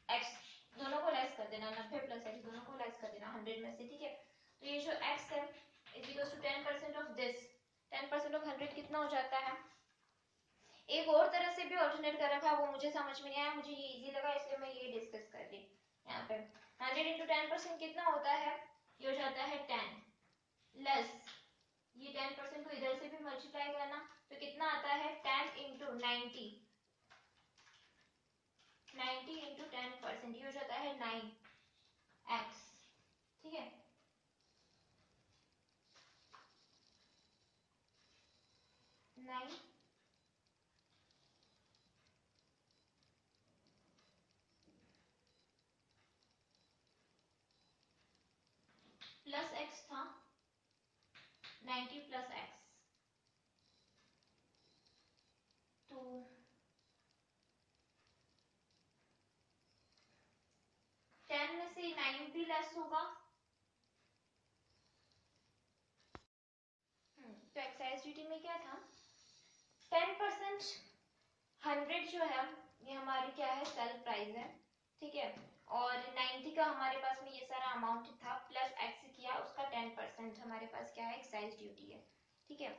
x दोनों को लेस कर देना, 90 प्लस x दोनों को लेस कर देना 100 में से, ठीक है, तो ये जो x है is equal to 10% of this, 10% of 100 कितना हो जाता है। एक और तरह से भी ऑल्टरनेट कर रखा है, वो मुझे समझ में नहीं आया, मुझे ये इजी लगा इसलिए मैं ये डिस्कस कर रही यहाँ पे। 100 इंटू 10% कितना होता है, ये हो जाता है 10 लेस, ये 10% को इधर से भी मल्टीप्लाई करना, तो कितना आता है 10 इंटू 90, 90 इंटू 10%, ये हो जाता है 9x, ठीक है, 9 प्लस x था 90 प्लस x, तो 10 में से 9 भी लेस होगा, तो एक्साइज ड्यूटी में क्या था 10%, 100 जो है ये हमारी क्या है सेल प्राइस है, ठीक है, और 90 का हमारे पास में ये सारा अमाउंट था प्लस एक्स किया उसका 10% हमारे पास क्या है एक्साइज ड्यूटी है, ठीक है।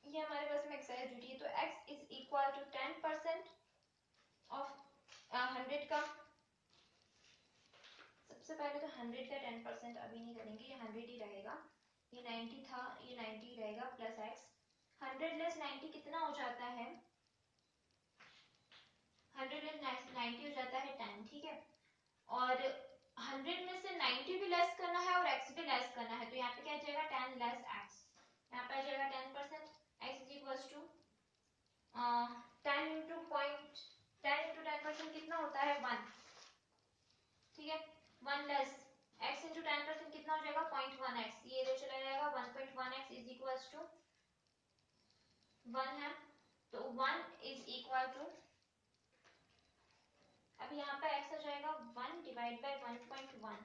ये हमारे पास में एक्साइज ड्यूटी है, तो x is equal to 10% of 100 का, सबसे पहले तो 100 का 10% अभी नहीं करेंगे, ये 100 ही रहेगा, ये 90 था ये 90 ही रहेगा प्लस x, 100 लेस 90 कितना हो जाता है, 100 लेस 90 हो जाता है 10, ठीक है, और 100 में से 90 भी लेस करना है और x भी लेस करना है, तो यहाँ पे क्या आ जाएगा 10 लेस x, यहाँ पे आ जाएगा 10%, x is equals to 10 into point 10 into 10% कितना होता है 1, ठीक है, 1 लेस x इंटू 10% कितना हो जाएगा 0.1x, ये इधर चला जाएगा 1.1x इज इक्वल्स टू 1 है, तो 1 इज इक्वल टू, अब यहाँ पे x आ जाएगा 1 डिवाइड बाय 1.1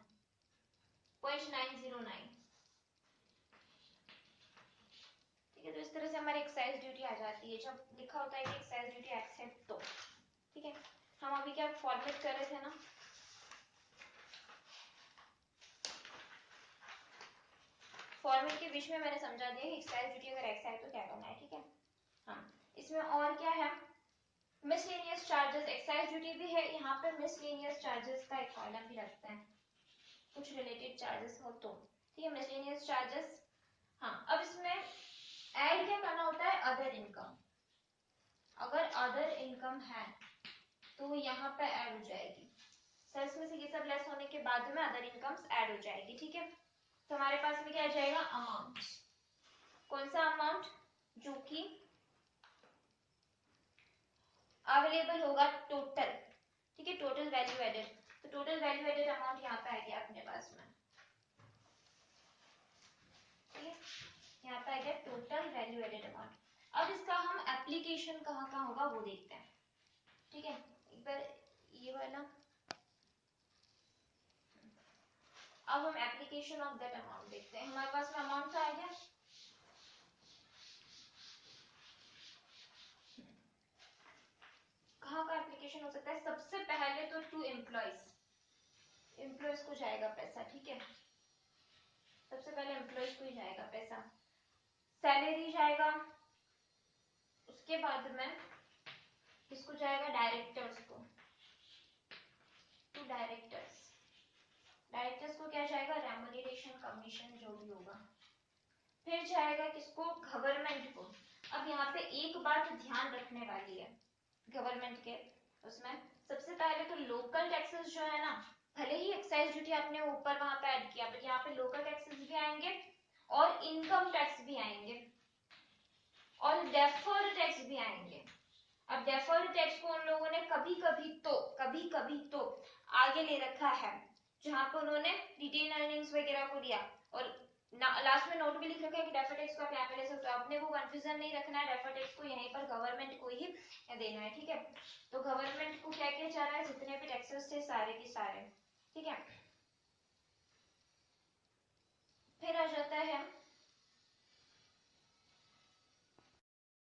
0.909, ठीक है, तो इस तरह से हमारी एक्साइज ड्यूटी आ जाती है जब लिखा होता है कि एक्साइज ड्यूटी x है तो, ठीक है। हम अभी क्या फॉर्मेट कर रहे थे ना, फॉर्मेट के बीच में मैंने समझा दिया कि एक्साइज ड्यूटी अगर x है तो क्या करना है, ठीक है। हाँ, इसमें और क्या है, मिसलेनियस चार्जेस, एक्साइज ड्यूटी भी है यहाँ पे, मिसलेनियस चार्जेस का एक कॉलम भी रखते हैं, कुछ रिलेटेड चार्जेस हो तो, ठीक है, मिसलेनियस चार्जेस। हाँ, अब इसमें ऐड क्या करना होता है, अदर इनकम। अगर अदर इनकम है तो यहाँ पे ऐड हो जाएगी, सेल्स में से ये सब लेस होने के बाद में अदर इनकम्स ऐड हो जाएगी, ठीक है। तो हमारे पास में क्या आ जाएगा, अमाउंट, कौन सा अमाउंट, जो कि अवेलेबल होगा टोटल, ठीक है, टोटल वैल्यू एडेड। तो टोटल वैल्यू एडेड अमाउंट यहाँ पे आ गया अपने पास में, ठीक है, यहाँ पे आ गया टोटल वैल्यू एडेड अमाउंट। अब इसका हम एप्लीकेशन कहाँ कहाँ होगा वो देखते हैं, ठीक है। एक बार ये वाला, अब हम एप्लीकेशन ऑफ दैट अमाउंट देखते हैं। हमारे पास में अमाउंट आ गया, कहाँ का एप्लीकेशन हो सकता है, सबसे पहले तो टू एम्प्लॉयज, एम्प्लॉयज को जाएगा पैसा, ठीक है, सबसे पहले एम्प्लॉयज को ही जाएगा पैसा, सैलरी जाएगा, उसके बाद में किसको जाएगा, डायरेक्टर्स को, टू डायरेक्टर्स, डायरेक्टर्स को क्या जाएगा, रेम्युनरेशन कमीशन जो भी होगा, फिर जाएगा किसको, गवर्नमेंट को। अब यहाँ पे एक बात ध्यान रखने वाली है गवर्नमेंट के, उसमें सबसे पहले तो लोकल टैक्सेस जो है ना, भले ही एक्साइज ड्यूटी आपने ऊपर वहां पे ऐड किया, बट यहाँ पे लोकल टैक्सेस भी आएंगे और इनकम टैक्स भी आएंगे और डेफर्ड टैक्स भी आएंगे। अब डेफर्ड टैक्स को उन लोगों ने कभी कभी तो आगे ले रखा है, जहां पर उन्होंने रिटेन अर्निंग्स वगैरह को लिया, और लास्ट में नोट भी लिख रखा है कि डेफर्ड टैक्स को आप यहाँ पे ले सकते हो। अपने को कंफ्यूजन नहीं रखना है, डेफर्ड टैक्स को यहीं पर गवर्नमेंट को ही देना है, ठीक है। तो गवर्नमेंट को क्या किया जा रहा है, जितने भी टैक्सेस थे सारे के सारे, ठीक है। फिर आ जाता है,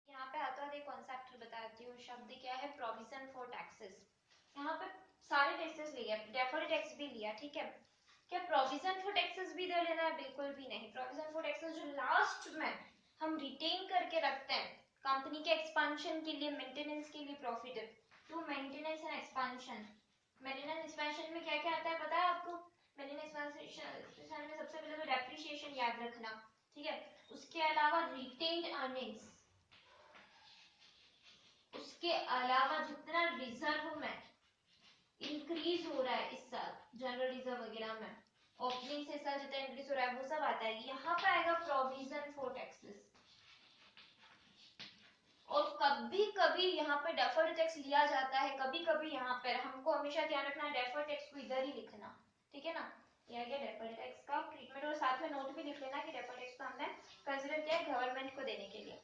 यहाँ पे आता है कॉन्सेप्ट बताती हूँ, शब्द क्या है, प्रोविजन फॉर टैक्सेस। यहाँ पे सारे टैक्सेस लिया, डेफर्ड टैक्स भी लिया, ठीक है। क्या प्रोविजन फॉर टैक्सेस भी इधर लेना है, बिल्कुल भी नहीं। प्रोविजन फॉर टैक्सेस जो लास्ट में हम रिटेन करके रखते हैं कंपनी के एक्सपेंशन के लिए, मेंटेनेंस के लिए, profit to maintenance and expansion. Maintenance expansion में क्या क्या आता है पता है आपको, मेंटेनेंस एक्सपेंशन में सबसे पहले तो डेप्रिसिएशन याद रखना, ठीक है। उसके अलावा रिटेन्ड अर्निंग्स, उसके अलावा जितना रिजर्व में इंक्रीज हो रहा है इस साल, जनरल रिजर्व वगैरह में ओपनिंग से इस साल जितना इंक्रीज हो रहा है वो सब आता है। यहाँ पे आएगा प्रोविजन फॉर टैक्सेस, और कभी कभी यहाँ पे डेफर्ड टैक्स लिया जाता है, कभी कभी यहाँ पर हमको हमेशा ध्यान रखना है डेफर्ड टैक्स को इधर ही लिखना, ठीक है ना। यह गया डेफर्ड टैक्स का ट्रीटमेंट, और साथ में नोट भी लिख लेना कि डेफर्ड टैक्स को हमने कंसिडर किया है गवर्नमेंट को देने के लिए।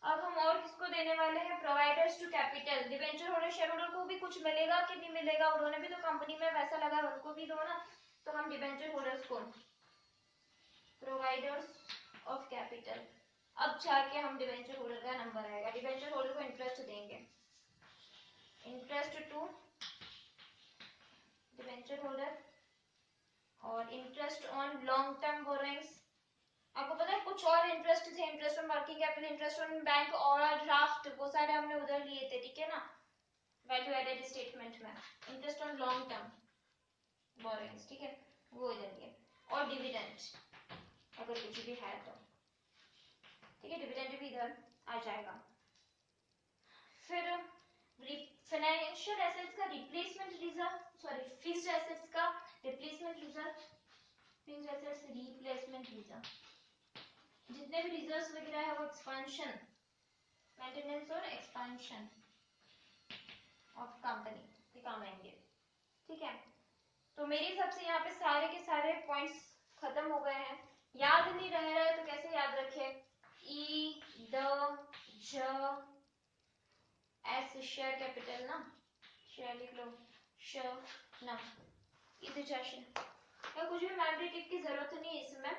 अब हम और किसको देने वाले हैं, providers to capital, debenture holder, share holder को भी कुछ मिलेगा कि नहीं मिलेगा, उन्होंने भी तो कंपनी में पैसा लगा, उनको भी दो ना। तो हम डिबेंचर होल्डर्स को, प्रोवाइडर्स ऑफ कैपिटल, अब जाके हम डिबेंचर होल्डर का नंबर आएगा, डिबेंचर होल्डर को इंटरेस्ट देंगे, इंटरेस्ट टू डिबेंचर होल्डर, और interest on long term borrowings. आपको पता है कुछ और इंटरेस्ट थे, interest on working capital, interest on bank और ड्राफ्ट, वो सारे हमने उधर लिए थे, ठीक है ना, वैल्यू एडेड स्टेटमेंट में। Interest on long term borrowings, ठीक है, वो इधर लिए, और डिविडेंड अगर कुछ भी है तो, ठीक है, डिविडेंड भी इधर आ जाएगा। फिर फाइनेंशियल एसेट्स का replacement reserve, sorry fixed assets का replacement reserve, fixed assets replacement reserve, जितने भी रिजर्व्स वगैरह है वो एक्सपेंशन, मेंटेनेंस और एक्सपेंशन ऑफ कंपनी के काम आएंगे, ठीक है। तो मेरे हिसाब से यहाँ पे सारे के सारे पॉइंट्स खत्म हो गए हैं। याद नहीं रह रहा है तो कैसे याद रखे, ई द ज एस, शेयर कैपिटल ना, शेयर लिख लो, श न, इधर या कुछ भी मेमोरी टिप की जरूरत नहीं है इसमें,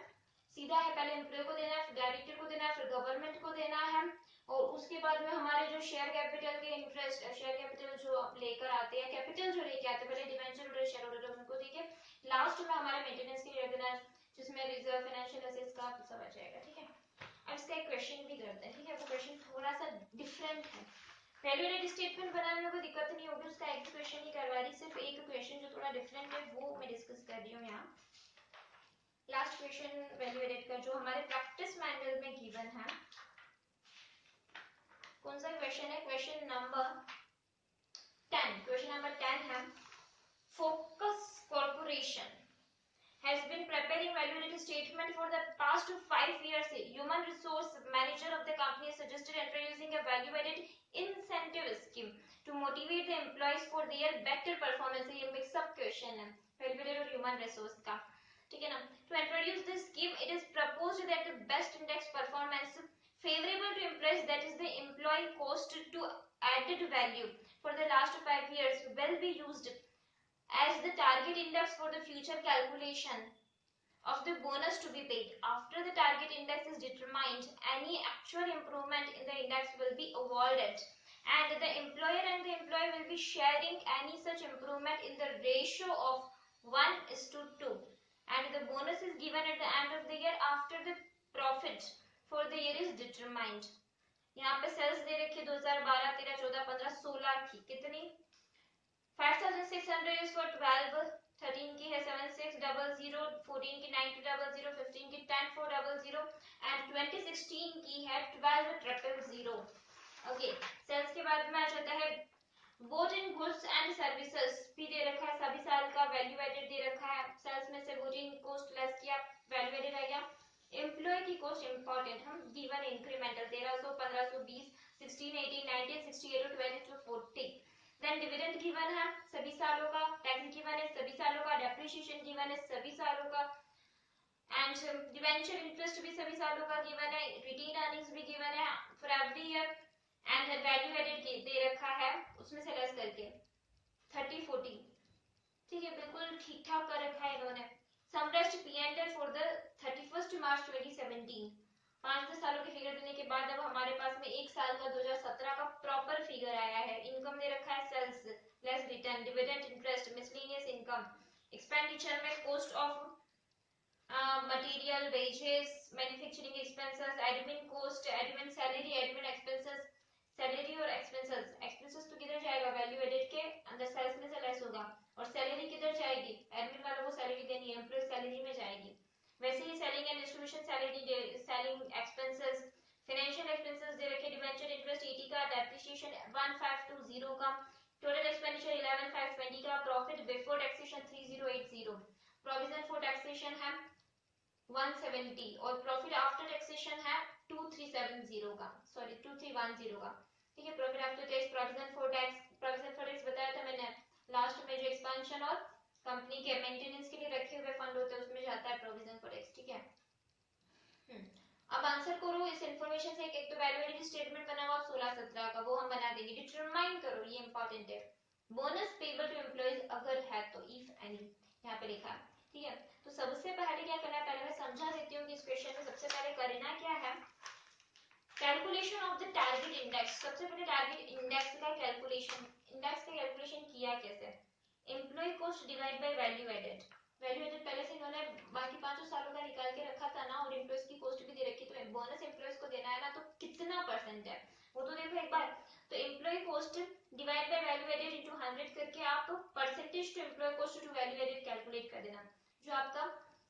सीधा है, पहले एम्प्लॉय को देना है, फिर डायरेक्टर को देना है, फिर गवर्नमेंट को देना है, और उसके बाद में हमारे जो शेयर कैपिटल के इंटरेस्ट, शेयर कैपिटल जो लेकर आते हैं, कैपिटल जो लेके आते हैं, पहले डिवेंचर होल्डर, शेयर होल्डर उनको देके लास्ट में हमारे मेंटेनेंस के लिए देना है, जिसमें रिजर्व, फाइनेंशियल एसेट्स का सब आ जाएगा, ठीक है। अब इसका एक क्वेश्चन भी करते हैं, ठीक है। वो क्वेश्चन थोड़ा सा डिफरेंट है, वैल्यू एडेड स्टेटमेंट बनाने में कोई दिक्कत नहीं होगी, उसका एक क्वेश्चन ही करवा रही, सिर्फ एक क्वेश्चन जो थोड़ा डिफरेंट है वो मैं डिस्कस कर रही हूँ यहाँ। लास्ट क्वेश्चन वैल्यू एडेड का जो हमारे प्रैक्टिस मैनुअल में गिवन है, कौन सा क्वेश्चन है, क्वेश्चन नंबर 10। क्वेश्चन नंबर 10 है, focus corporation has been preparing value-added statement for the past 5 years. Human resource manager of the company suggested introducing a value-added incentive scheme to motivate the employees for their better performance. ये mix up question है value-added और human resource का, ठीक है ना। To introduce this scheme, it is proposed that the best index performance favorable to employees, that is the employee cost to added value for the last 5 years, will be used as the target index for the future calculation of the bonus to be paid. After the target index is determined, any actual improvement in the index will be awarded, and the employer and the employee will be sharing any such improvement in the ratio of 1:2, and the bonus is given at the end of the year after the profit for the year is determined. यहाँ पे sales दे रखी 2012, 13, 14, 15, 16 की कितनी, 5600 is for 12, 13 की है 7600, 14 की 9200, 15 की 10400 and 2016 की है 12000। ओके, सेल्स के बाद में आ जाता है both in goods and services भी दे रखा है, सभी साल का वैल्यू एडेड दे रखा है, सेल्स में से बोथ इन कॉस्ट लेस किया, वैल्यू एडेड आ गया। एम्प्लॉय की कॉस्ट इंपॉर्टेंट, हम given incremental 1300, 1520, 16, 18, 19, 68, 20 to 40। Then dividend given है सभी सालों का, टैक्स गिवन है सभी सालों का, डेप्रिसिएशन गिवन है सभी सालों का, एंड डिवेंचर इंटरेस्ट भी सभी सालों का गिवन है, रिटेन अर्निंग्स भी गिवन है for every year, and value added दे रखा है उसमें से लेस करके 30, 40। ठीक है, बिल्कुल ठीक ठाक कर रखा है इन्होंने। समराइज्ड पी&एल फॉर द 31 मार्च 2017, 5-10 सालों के फिगर देने के बाद अब हमारे पास में एक साल का 2017 का प्रॉपर फिगर आया है। इनकम दे रखा है sales less return, dividend, interest, miscellaneous income. Expenditure में cost of material, wages, manufacturing expenses, admin cost, admin salary, admin expenses, salary और एक्सपेंसेस। एक्सपेंसेस तो किधर जाएगा, वैल्यू एडेड के अंदर सेल्स में से लेस होगा, और सैलरी किधर जाएगी, एडमिन वालों को सैलरी देनी है, एम्प्लॉय सैलरी में जाएगी। वैसे ही selling and distribution salary, selling expenses, financial expenses दे रखे, डिबेंचर इंटरेस्ट 80 का, डेप्रिसिएशन 1520 का, टोटल एक्सपेंडिचर 11520 का, profit before taxation 3080, provision for taxation है 170 और प्रॉफिट आफ्टर टैक्सेशन है 2370 का, सॉरी 2310 का। ठीक है, profit after tax, provision for tax बताया था मैंने लास्ट में, जो एक्सपेंशन और कंपनी के मेंटेनेंस के लिए रखे हुए फंड होते हैं उसमें जाता है प्रोविजन फॉर टैक्स। ठीक है, अब आंसर करो इस इंफॉर्मेशन से। एक तो वैल्यू एडेड स्टेटमेंट बना हुआ 16-17 का, वो हम बना देंगे। डिटरमाइन करो, ये इंपॉर्टेंट है, बोनस पेबल टू एम्प्लॉइज अगर है तो, इफ एनी यहाँ पे लिखा है। ठीक है, तो सबसे पहले क्या करना है, पहले मैं समझा देती हूँ कि इस क्वेश्चन में सबसे पहले करना क्या है। Calculation of the target index, सबसे पहले टारगेट इंडेक्स का कैलकुलेशन, इंडेक्स का कैलकुलेशन किया कैसे, employee cost divide by value added. Value added पहले से इन्होंने बाकी 5 सालों का निकाल के रखा था ना, और एम्प्लॉयज की कॉस्ट भी दे रखी, तो बोनस एम्प्लॉयज को देना है ना, तो कितना परसेंट है वो तो देखो एक बार। तो employee cost divide by value added into 100 करके आप percentage to employee cost to value added calculate कर देना। जो आपका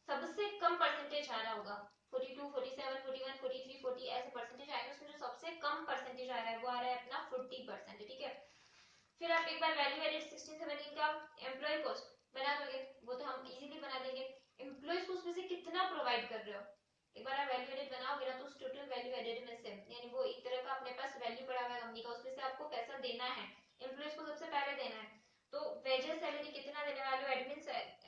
सबसे कम परसेंटेज आ रहा होगा 42, 47, 41, 43, 40 ऐसे परसेंटेज आएंगे, उसमें जो सबसे कम परसेंटेज आ रहा है वो आ रहा है अपना 40%। ठीक है, फिर आप एक बार वैल्यू एडेड 16, 17 का एम्प्लॉय कॉस्ट बना दोगे, वो तो हम इजीली बना देंगे। एम्प्लॉयज को उसमें से कितना प्रोवाइड कर रहे हो, एक बार आप वैल्यू एडेड बनाओगे ना, तो उस टोटल वैल्यू एडेड में से, यानी वो एक तरह का अपने पास वैल्यू पड़ा हुआ है कंपनी का, उसमें से आपको पैसा देना है, एम्प्लॉयज को सबसे पहले देना है। तो वेजेस सैलरी कितना देने वाले हो, एडमिन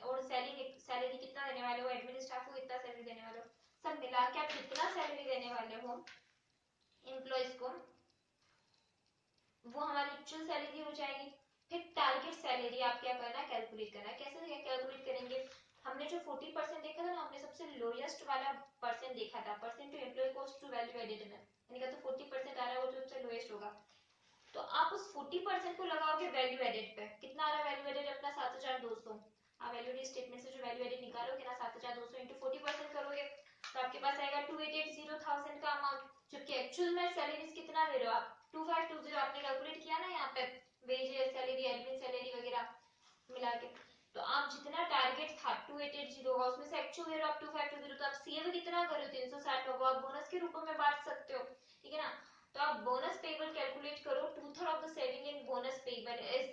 और सैलरी कितना देने वाले हो, एडमिन स्टाफ को कितना सैलरी देने वाले हो, सब मिला के आप कितना सैलरी देने वाले हो एम्प्लॉयज को, वो हमारी एक्चुअल सैलरी हो जाएगी। फिर टारगेट सैलरी आप क्या करना है, कैलकुलेट करना है। कैसे कैलकुलेट करेंगे, हमने जो 40% देखा था ना, हमने सबसे लोएस्ट वाला परसेंट देखा था, percent to employee cost to value added में, यानी कि तो 40% आ रहा है, वो जो सबसे लोएस्ट होगा। तो आप उस 40% को लगाओगे वैल्यू एडेड पे, कितना आ रहा है वैल्यू एडेड अपना 7200। आप वैल्यू एडेड स्टेटमेंट से जो वैल्यू एडेड निकालोगे ना 7200 इंटू 40% करोगे, तो आपके पास आएगा 2,880,000 का अमाउंट, जबकि एक्चुअल में सैलरीज कितना दे रहे हो आप, 2520 आपने कैलकुलेट किया ना यहाँ पे, वेजेस, सैलरी, एडमिन सैलरी वगैरह मिला के, तो आप जितना टारगेट था 2880 होगा, उसमें से एक्चुअल दे रहे हो आप 2520, तो आप सेव कितना कर रहे हो 360 होगा, आप बोनस के रूप में बांट सकते हो, ठीक है ना। तो आप बोनस पेबल कैलकुलेट करो, 2/3 of the saving in bonus payable is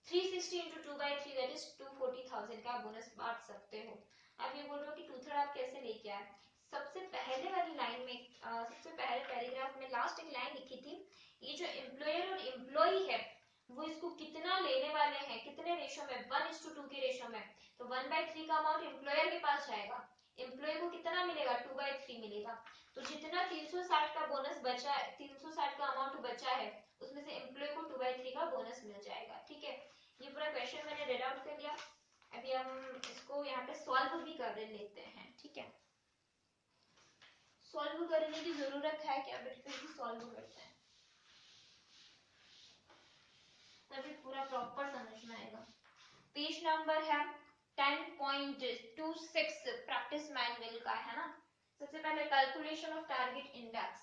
360 into 2/3, that is 240,000 का बोनस बांट सकते हो। आप ये बोल रहे हो कि 2/3 आप कैसे लेके आए, सबसे पहले वाली लाइन में सबसे पहले पैराग्राफ में लास्ट एक लाइन लिखी थी, ये जो एम्प्लॉयर और एम्प्लॉई है वो इसको कितना लेने वाले हैं, कितने रेशो में, 1:2 के रेशो में, तो 1/3 का अमाउंट एम्प्लॉयर के पास जाएगा, एम्प्लॉय को कितना मिलेगा, 2/3 मिलेगा, तो जितना 360 का बोनस बचा है, 360 का अमाउंट बचा है, उसमें से एम्प्लॉय को 2/3 का बोनस मिल जाएगा, ठीक है। ये पूरा क्वेश्चन मैंने रेड आउट कर लिया, अभी हम इसको यहाँ पे सॉल्व भी कर लेते हैं, ठीक है। सॉल्व करने की जरूरत है क्या, बट फिर भी सॉल्व करते हैं, तभी पूरा प्रॉपर समझ में आएगा। पेज नंबर है 10.26 प्रैक्टिस मैनुअल का है ना। सबसे पहले calculation of target index,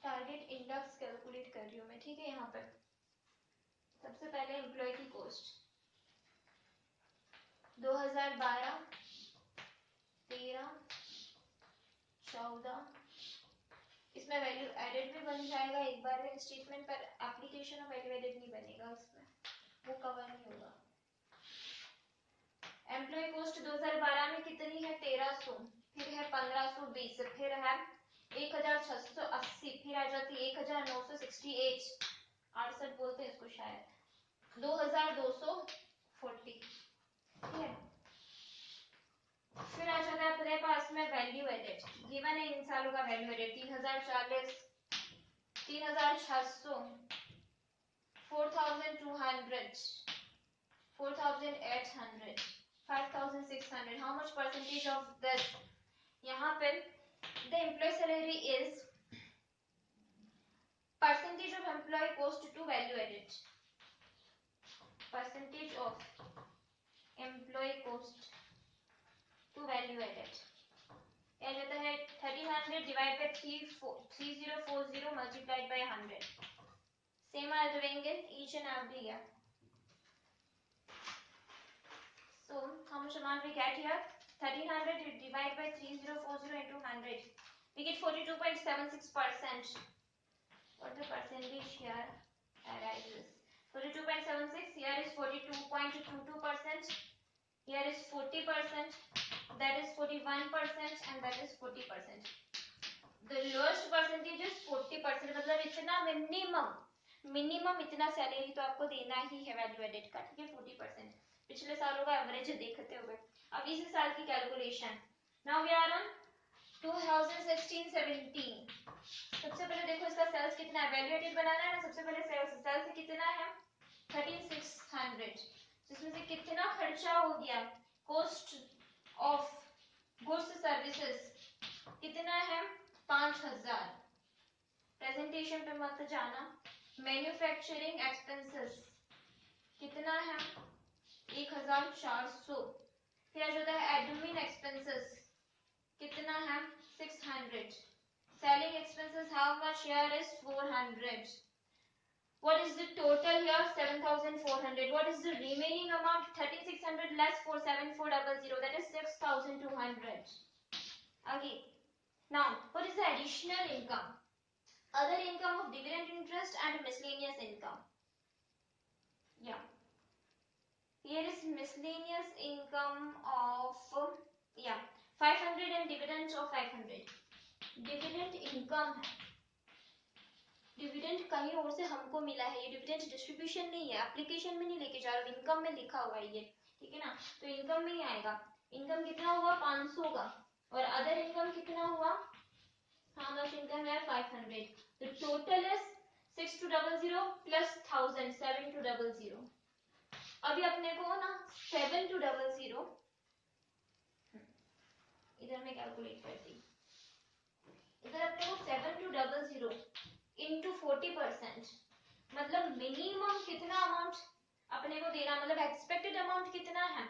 target index calculate कर रही हूँ मैं, ठीक है। यहाँ पर सबसे पहले एम्प्लॉय की कॉस्ट 2012, 13, 14, इसमें वैल्यू एडेड भी बन जाएगा एक बार में स्टेटमेंट पर, एप्लीकेशन ऑफ वैल्यू एडेड नहीं बनेगा उसमें, वो कवर नहीं होगा। एम्प्लॉय कॉस्ट 2012 में कितनी है, 1300, फिर है 1520, फिर है 1680, फिर आ जाती है 1968, 68 बोलते हैं इसको शायद, 2240, ठीक है। फिर आ जाता है अपने पास में वैल्यू एडेड, गिवन है इन सालों का value added 3040, 3600, 4200, 4800, 5600, how much percentage of this, यहाँ पे the employee salary is percentage of employee cost to value added, percentage of employee cost to value added, क्या जाता है 1300 divide by 3040 multiplied by 100, same are doing in each and every year. So how much amount we get here, 1300 divided by 3040 into 100, we get 42.76%. What the percentage here arises, 42.76, here is 42.22%, here is 40%, that is 41%, and that is 40%. The lowest percentage is 40%, मतलब इतना minimum इतना salary तो आपको देना ही है value added का, ठीक है, 40%। पिछले सालों का एवरेज देखते हुए अब इस साल की calculation, now we are on 2016-17। सबसे पहले देखो इसका सेल्स कितना है, वैल्यू एडेड बनाना है ना, सबसे पहले सेल्स कितना है 13,600, जिसमें से कितना खर्चा हो गया, कॉस्ट ऑफ गुड्स सर्विसेज कितना है 5000, प्रेजेंटेशन पे मत जाना, मैन्युफैक्चरिंग एक्सपेंसेस कितना है 1400, फिर आ जाता है एडमिन एक्सपेंसेस कितना है 600, selling expenses how much here is 400, what is the total here 7400, what is the remaining amount 13600 less 47400, that is 6200. Okay, now what is the additional income, other income of dividend interest and miscellaneous income, yeah, here is miscellaneous income of 500 and dividends of 500, dividend income है, dividend कहीं और से हमको मिला है, ये dividend distribution नहीं है, एप्लीकेशन में नहीं लेके जा रहा, इनकम में लिखा हुआ है ये, ठीक है ना, तो इनकम में ही आएगा। इनकम कितना हुआ 500 का, और अदर इनकम कितना हुआ, हाउ मच इनकम है 500, तो टोटल इज 6200 प्लस 1000 7200। अभी अपने को ना 7200 इधर मैं कैलकुलेट करती, इधर अपने को 7200 into 40%, मतलब मिनिमम कितना अमाउंट अपने को देना, मतलब एक्सपेक्टेड अमाउंट कितना है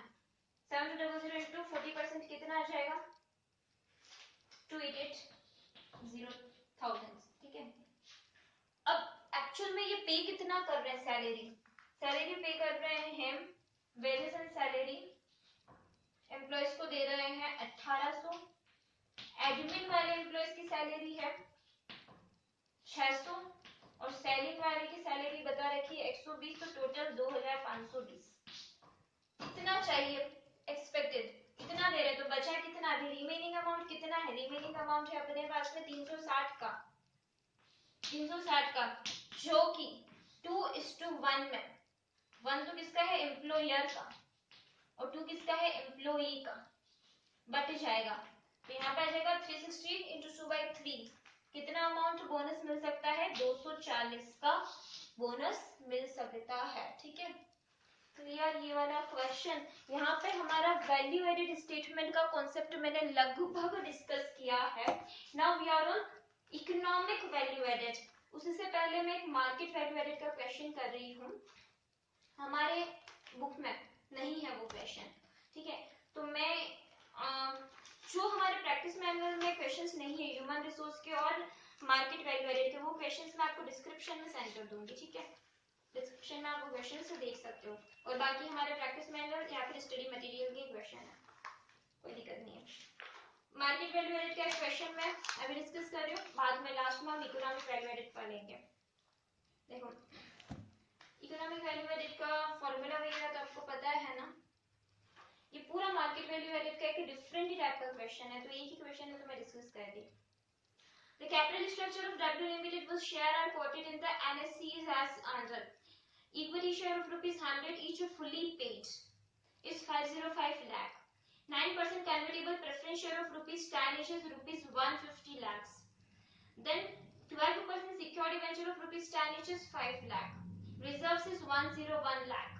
7200 into 40% कितना आ जाएगा 288,000, ठीक है। अब एक्चुअल में ये पे कितना कर रहे हैं, सैलरी पे कर रहे हैं, वेजेस एंड सैलरी एम्प्लॉयज को दे रहे हैं 1800, एडमिन वाले एम्प्लॉयज की सैलरी है 600 और सेलिंग वाले की सैलरी बता रखी है 120, तो टोटल 2520। कितना चाहिए एक्सपेक्टेड, कितना दे रहे, तो बचा कितना, अभी रिमेनिंग अमाउंट कितना है, रिमेनिंग अमाउंट है अपने पास में 360 का, 360 का, जो कि 2:1 में, 1 तो किसका है, एम्प्लॉयर का, और 2 किसका है, एम्प्लॉई का, बट जाएगा, तो यहाँ पे आ जाएगा 360 इंटू 2/3, कितना अमाउंट बोनस मिल सकता है, 240 का बोनस मिल सकता है, ठीक है। क्लियर ये वाला क्वेश्चन। यहाँ पे हमारा वैल्यू एडेड स्टेटमेंट का कॉन्सेप्ट मैंने लगभग डिस्कस किया है। Now we are on economic value added. उससे पहले मैं एक मार्केट वैल्यू एडेड का क्वेश्चन कर रही हूँ, हमारे बुक में नहीं है वो क्वेश्चन, ठीक है। तो मैं जो हमारे प्रैक्टिस मैनुअल में क्वेश्चंस नहीं है ह्यूमन रिसोर्स के और मार्केट वैल्यू एडेड के, वो क्वेश्चंस मैं आपको डिस्क्रिप्शन में सेंड कर दूंगी, ठीक है। डिस्क्रिप्शन में आप वो क्वेश्चन से देख सकते हो, और बाकी हमारे प्रैक्टिस मैनुअल या फिर स्टडी मटेरियल के क्वेश्चन है, कोई दिक्कत नहीं है। मार्केट वैल्यू एडेड का क्वेश्चन मैं अभी डिस्कस कर रही हूँ, बाद में लास्ट में हम इकोनॉमिक वैल्यू एडेड पढ़ेंगे। देखो इकोनॉमिक वैल्यू एडेड का फॉर्मूला वगैरह तो आपको पता है ना, ये पूरा मार्केट वैल्यू एडेड का एक डिफरेंट टाइप का क्वेश्चन है, तो एक ही क्वेश्चन है तो मैं डिस्कस कर दी। The capital structure of W Limited was share are quoted in the NSEs as under: equity share of ₹100 each fully paid is 505 lakh. 9% convertible preference share of ₹10 each is ₹150 lakhs. Then 12% security venture of ₹10 each is 5 lakh. Reserves is 101 lakh.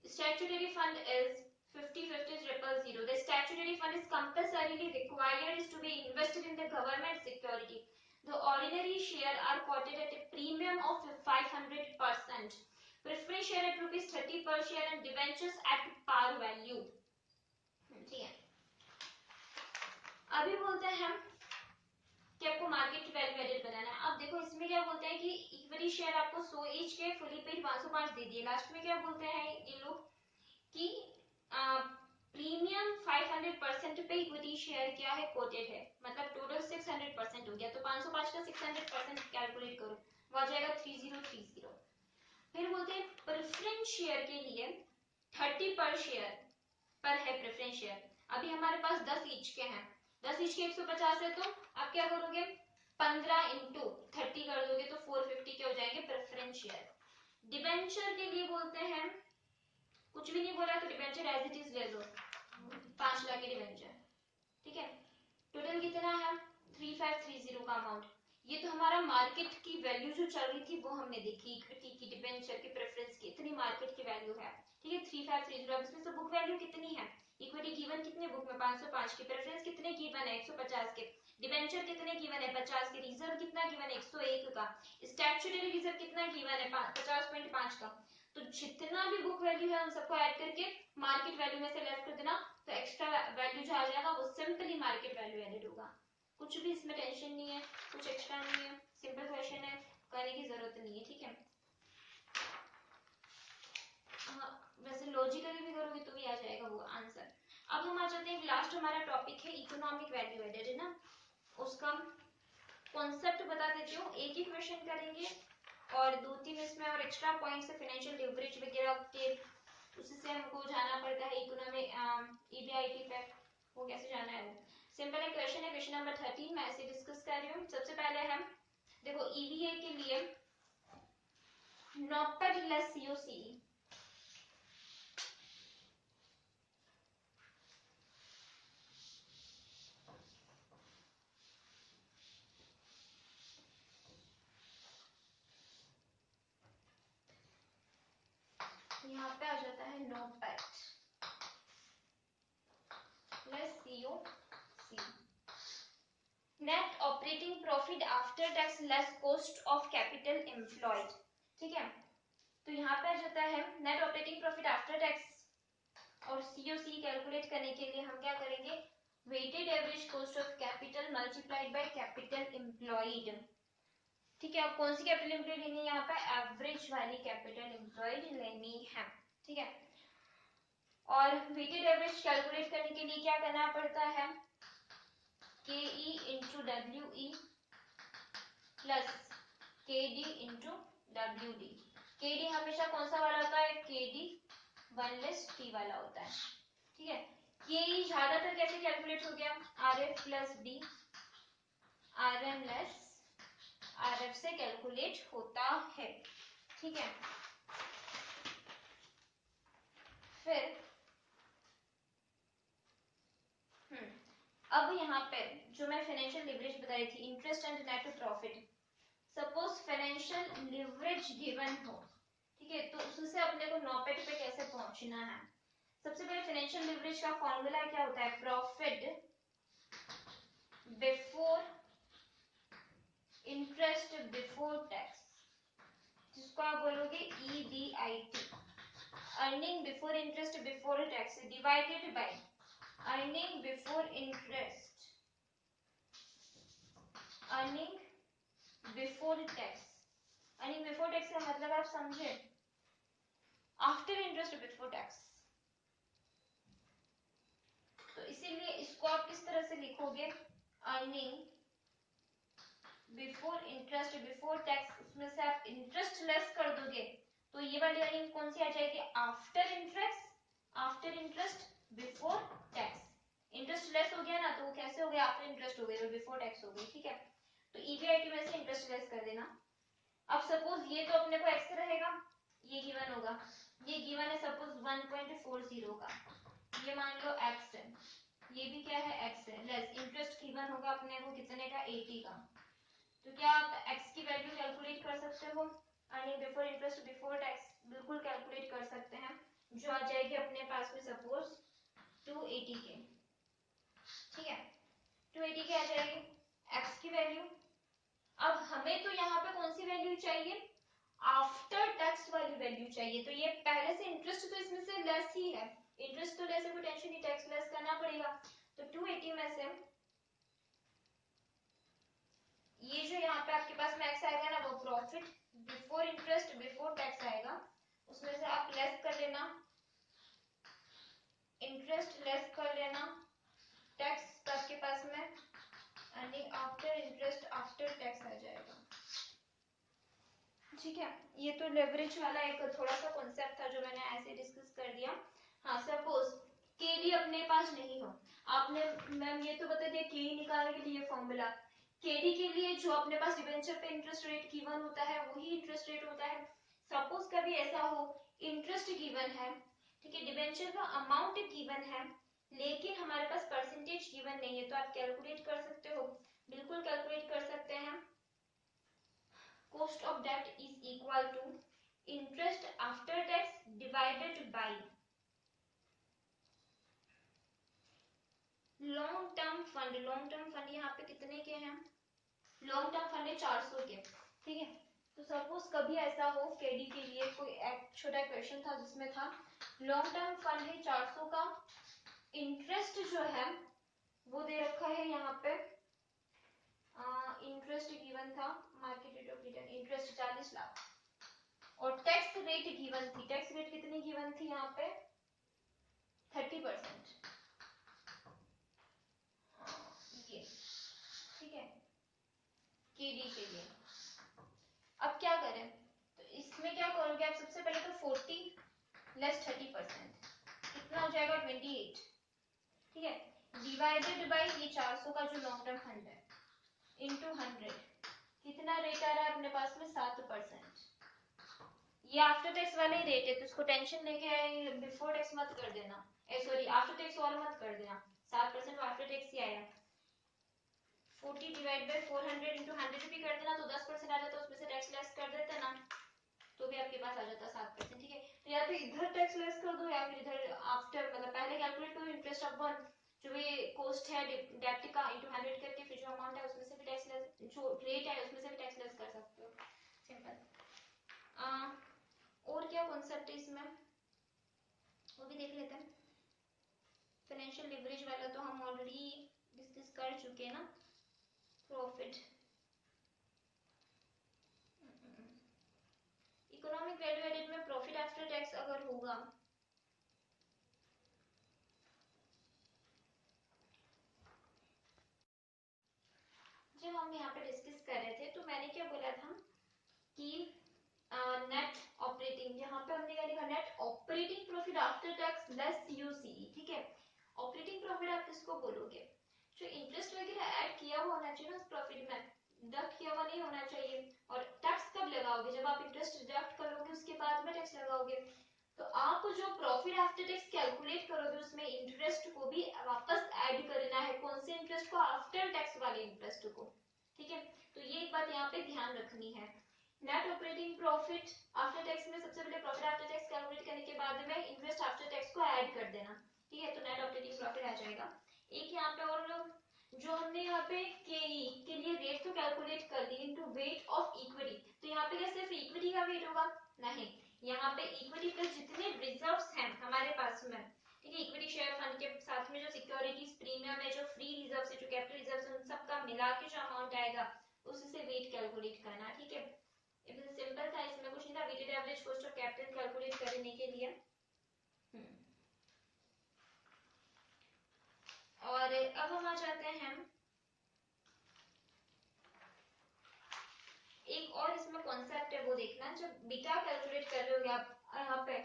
Statutory fund is 50-50-000. The statutory fund is compulsorily required is to be invested in the government security. The ordinary share are quoted at a premium of 500%. Preference share at ₹30 per share and debentures at par value. ठीक है, अभी बोलते हैं हम कि आपको market value added बनाना है। अब देखो इसमें क्या बोलते हैं कि इक्विटी शेयर आपको 100 ईच के फुली पेड 505 दे दिए, लास्ट में क्या बोलते हैं ये लोग कि प्रीमियम 500% पे इक्विटी शेयर क्या है, कोटेड है, मतलब टोटल 600% हो गया, तो 505 का 600% कैलकुलेट करो, वो आ जाएगा 3030। फिर बोलते हैं प्रेफरेंस शेयर के लिए 30 पर शेयर पर है प्रेफरेंस शेयर, अभी हमारे पास 10 ईच के हैं, 10 ईच के 150 है, तो आप क्या करोगे 15 इंटू 30 कर दोगे तो 450 के हो जाएंगे प्रेफरेंस शेयर। डिबेंचर के लिए बोलते हैं, कुछ भी नहीं बोला तो डिबेंचर एज इट इज ले लो, 5 लाख के डिबेंचर, ठीक है। टोटल कितना है 3530 का अमाउंट। ये तो हमारा मार्केट की वैल्यू जो चल रही थी वो हमने देखी, इक्विटी की, डिबेंचर की, प्रेफरेंस की, इतनी मार्केट की वैल्यू है, ठीक है 3530। अब इसमें से बुक वैल्यू कितनी है, इक्विटी गिवन कितने बुक में 505 की, प्रेफरेंस कितने गिवन है 150 के, डिबेंचर कितने गिवन है 50 के, रिजर्व कितना गिवन है 101 का, स्टैट्यूटरी रिजर्व कितना गिवन है 50.5 का। तो जितना भी बुक वैल्यू है उन सबको ऐड करके मार्केट वैल्यू में से लेस कर देना, तो एक्स्ट्रा वैल्यू जो आ जाएगा वो सिंपली मार्केट वैल्यू एडेड होगा। कुछ भी इसमें टेंशन नहीं है, कुछ एक्स्ट्रा नहीं है, सिंपल क्वेश्चन है, करने की जरूरत नहीं है, ठीक है। हाँ, वैसे लॉजिकली भी करोगे तो भी आ जाएगा वो आंसर। अब हम आ जाते हैं, लास्ट हमारा टॉपिक है इकोनॉमिक वैल्यू एडेड, है ना, उसका कॉन्सेप्ट बता देती हूँ, एक ही क्वेश्चन करेंगे और 2-3 इसमें और एक्स्ट्रा पॉइंट्स है, फाइनेंशियल लिवरेज वगैरह के, उससे हमको जाना पड़ता है इकोनॉमिक ईबीआईटी पे, वो कैसे जाना है वो सिंपल एक क्वेश्चन है, क्वेश्चन नंबर 13 मैं ऐसे डिस्कस कर रही हूँ। सबसे पहले हम देखो ईवीए के लिए नॉपेड लेस सीओसीई, यहाँ पे आ जाता है NOPAT less COC, net operating profit after tax less cost of capital employed, ठीक है। तो यहाँ पे आ जाता है net operating profit after tax, और सीओसी कैलकुलेट करने के लिए हम क्या करेंगे, weighted average cost of capital multiplied by capital employed. ठीक है, अब कौन सी कैपिटल एम्प्लॉयड लेनी है, यहाँ पे एवरेज वाली कैपिटल एम्प्लॉयड लेनी है। ठीक है, और वेटेड एवरेज कैलकुलेट करने के लिए क्या करना पड़ता है, के E into W E plus के डी इंटू डब्ल्यू डी। के डी हमेशा कौन सा वाला होता है, के डी 1 वाला होता है। ठीक है, के ई ज्यादातर कैसे कैलकुलेट हो गया, R F plus D, R M less R F से कैलकुलेट होता है। ठीक है, फिर अब यहाँ पे जो मैं फाइनेंशियल लिवरेज बता रही थी, interest and net profit, suppose financial leverage given हो, ठीक है, तो उससे अपने को नॉपेट पे कैसे पहुंचना है। सबसे पहले फाइनेंशियल लिवरेज का फॉर्मूला क्या होता है, profit before interest before tax, जिसको आप बोलोगे EBIT, earning before interest before tax divided by earning before interest earning before tax. Earning before tax का मतलब आप समझे, आफ्टर इंटरेस्ट बिफोर टैक्स। तो इसीलिए इसको आप किस तरह से लिखोगे, earning before interest before tax, उसमें से आप इंटरेस्ट लेस कर दोगे तो ये वाली अर्निंग कौन सी आ जाएगी, after interest before tax. Interest less हो गया ना, तो वो कैसे हो गया, आफ्टर इंटरेस्ट हो गई, बिफोर टैक्स हो गई। ठीक है, तो EBIT में से इंटरेस्ट लेस कर देना। अब सपोज ये तो अपने को x रहेगा, ये गिवन होगा, ये गिवन है सपोज 1.40 का, ये मान लो x है, ये भी क्या है x है, लेस इंटरेस्ट गिवन होगा अपने को कितने का, 80 का। तो क्या आप x की वैल्यू कैलकुलेट कर सकते हो, earning before interest before tax बिल्कुल कैलकुलेट कर सकते हैं, जो आ जाएगी अपने पास में सपोज 280 के। ठीक है, 280 के आ जाएगी x की वैल्यू। अब हमें तो यहाँ पे कौन सी वैल्यू चाहिए, आफ्टर टैक्स वाली वैल्यू चाहिए। तो ये पहले से इंटरेस्ट तो इसमें से लेस ही है, इंटरेस्ट तो लेस है, कोई टेंशन नहीं, टैक्स लेस करना पड़ेगा। तो 280 में से ये जो यहाँ पे आपके पास में x आएगा ना, वो profit before interest before tax आएगा, उसमें से आप लेस कर लेना, इंटरेस्ट लेस कर लेना, टैक्स आपके पास में earning after interest after tax आ जाएगा। ठीक है, ये तो लेवरेज वाला एक थोड़ा सा कॉन्सेप्ट था जो मैंने ऐसे डिस्कस कर दिया। हाँ, सपोज केडी अपने पास नहीं हो, आपने मैम ये तो बता दिया केडी निकालने के लिए फॉर्मूला, केडी के लिए जो अपने पास डिबेंचर पे इंटरेस्ट रेट गिवन होता है वही इंटरेस्ट रेट होता है। सपोज कभी ऐसा हो इंटरेस्ट गिवन है, ठीक है, डिबेंचर का अमाउंट गिवन है, लेकिन हमारे पास परसेंटेज गिवन नहीं है, तो आप कैलकुलेट कर सकते हो, बिल्कुल कैलकुलेट कर सकते हैं। Cost of debt is equal to interest after tax divided by long term fund. Long term fund यहाँ पे कितने के हैं, लॉन्ग टर्म फंड है 400 के। ठीक है, तो सपोज कभी ऐसा हो केडी के लिए कोई एक छोटा क्वेश्चन था जिसमें था लॉन्ग टर्म फंड है 400 का, इंटरेस्ट जो है वो दे रखा है यहाँ पे, इंटरेस्ट गिवन था market rate of return interest 40 lakh, और टैक्स रेट गिवन थी, टैक्स रेट कितनी गिवन थी यहाँ पे 30%। ये ठीक है केडी के लिए। अब क्या करें, तो इसमें क्या करोगे आप, सबसे पहले तो 40 लेस 30% कितना हो जाएगा 28। ठीक है, डिवाइडेड बाई ये 400 का जो लॉन्ग टर्म फंड है इंटू 100, कितना रेट आ रहा है अपने पास में 7%। ये आफ्टर टैक्स वाला ही रेट है, तो इसको टेंशन लेके बिफोर टैक्स मत कर देना, सॉरी आफ्टर टैक्स वाला मत कर देना, 7% आफ्टर टैक्स ही आया। 40 डिवाइड बाय 400 इंटू 100 भी कर देना तो 10% आ जाता, उसमें से टैक्स लेस कर देते ना, तो भी आपके पास आ जाता 7%। ठीक है, तो या तो इधर टैक्स लेस कर दो या फिर इधर आफ्टर, मतलब पहले कैलकुलेट करो इंटरेस्ट अपॉन जो भी कॉस्ट है डेब्ट का इंटू 100 करके, फिर जो अमाउंट है उसमें से भी टैक्स लेस, जो रेट है उसमें से भी टैक्स लेस कर सकते हो, सिंपल। और क्या कॉन्सेप्ट है इसमें वो भी देख लेते हैं। एक्सपोनेंशियल लिवरेज वाला तो हम ऑलरेडी डिस्कस कर चुके हैं ना। प्रॉफिट, इकोनॉमिक वैल्यू एडेड में प्रॉफिट आफ्टर टैक्स अगर होगा, जब हम यहाँ पे डिस्कस कर रहे थे तो मैंने क्या बोला था कि नेट ऑपरेटिंग, यहाँ पे हमने क्या लिखा, net operating profit after tax less UCE, ठीक है। ऑपरेटिंग प्रॉफिट आप किसको बोलोगे, जो इंटरेस्ट वगैरह ऐड किया हुआ होना चाहिए ना उस प्रॉफिट में, डिडक्ट किया हुआ नहीं होना चाहिए। और टैक्स कब लगाओगे, जब आप इंटरेस्ट डिडक्ट करोगे उसके बाद में टैक्स लगाओगे। तो आप जो प्रॉफिट आफ्टर टैक्स कैलकुलेट करोगे उसमें इंटरेस्ट को भी वापस ऐड करना है। कौन से इंटरेस्ट को, आफ्टर टैक्स वाले इंटरेस्ट को, ठीक है। तो ये एक बात यहाँ पे ध्यान रखनी है। Net operating profit after tax में सबसे पहले प्रॉफिट आफ्टर टैक्स कैलकुलेट करने के बाद में इंटरेस्ट आफ्टर टैक्स को ऐड कर देना, ठीक है। तो नेट ऑपरेटिंग प्रॉफिट आ जाएगा। एक यहाँ पे और जो हमने यहाँ पे के लिए रेट तो कैलकुलेट कर दी इनटू वेट ऑफ इक्विटी। तो यहाँ पे क्या सिर्फ इक्विटी का वेट होगा, नहीं, यहाँ पे इक्विटी प्लस जितने रिजर्व्स हैं हमारे पास में, ठीक है, इक्विटी शेयर फंड के साथ में जो सिक्योरिटीज प्रीमियम है, जो फ्री रिजर्व है, जो कैपिटल रिजर्व है, उन सब का मिला के जो अमाउंट आएगा उससे वेट कैलकुलेट करना, ठीक है। सिंपल था, इसमें कुछ नहीं था। Weighted average cost of capital calculate करने के लिए और अब हम आ जाते हैं, एक और इसमें कॉन्सेप्ट है वो देखना। जब बीटा कैलकुलेट कर रहे होगे आप यहाँ पे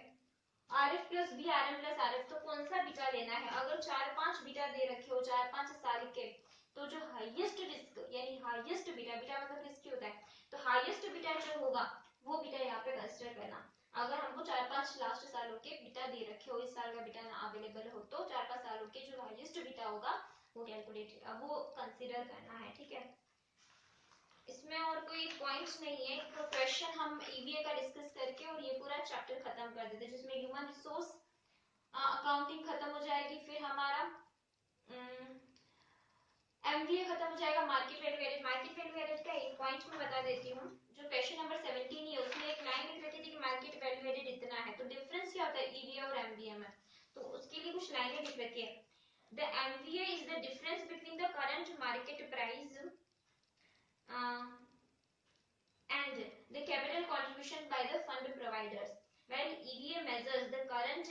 R F plus B, R M plus R F, तो कौन सा बीटा लेना है। अगर 4-5 बीटा दे रखे हो 4-5 साल के, तो जो हाईएस्ट रिस्क यानी हाईएस्ट बीटा, बीटा मतलब रिस्क होता है, तो हाईएस्ट बीटा जो होगा वो बीटा यहाँ पे कंसिडर करना। अगर हमको 4-5 लास्ट सालों के बीटा दे रखे हो, इस साल का बीटा अवेलेबल हो, तो 4-5 सालों के जो हाईएस्ट बीटा होगा वो कैलकुलेट, वो कंसिडर करना है, ठीक है। इसमें और कोई पॉइंट्स नहीं है। तो क्वेश्चन हम ईवीए का डिस्कस करके और ये पूरा चैप्टर खत्म कर देते हैं, जिसमें ह्यूमन रिसोर्स अकाउंटिंग खत्म हो जाएगी, फिर हमारा एमवीए खत्म हो जाएगा, market value added. Market value added का एक पॉइंट मैं बता देती हूँ, जो क्वेश्चन नंबर 17 है उसमें एक लाइन लिख रखी थी कि मार्केट वैल्यू एडेड इतना है। तो डिफरेंस क्या होता है ईवीए और एमवीए में, तो उसके लिए कुछ लाइनें लिख रखी है। The MVA is the difference between the current market price and the capital contribution by the fund providers, while EVA measures the current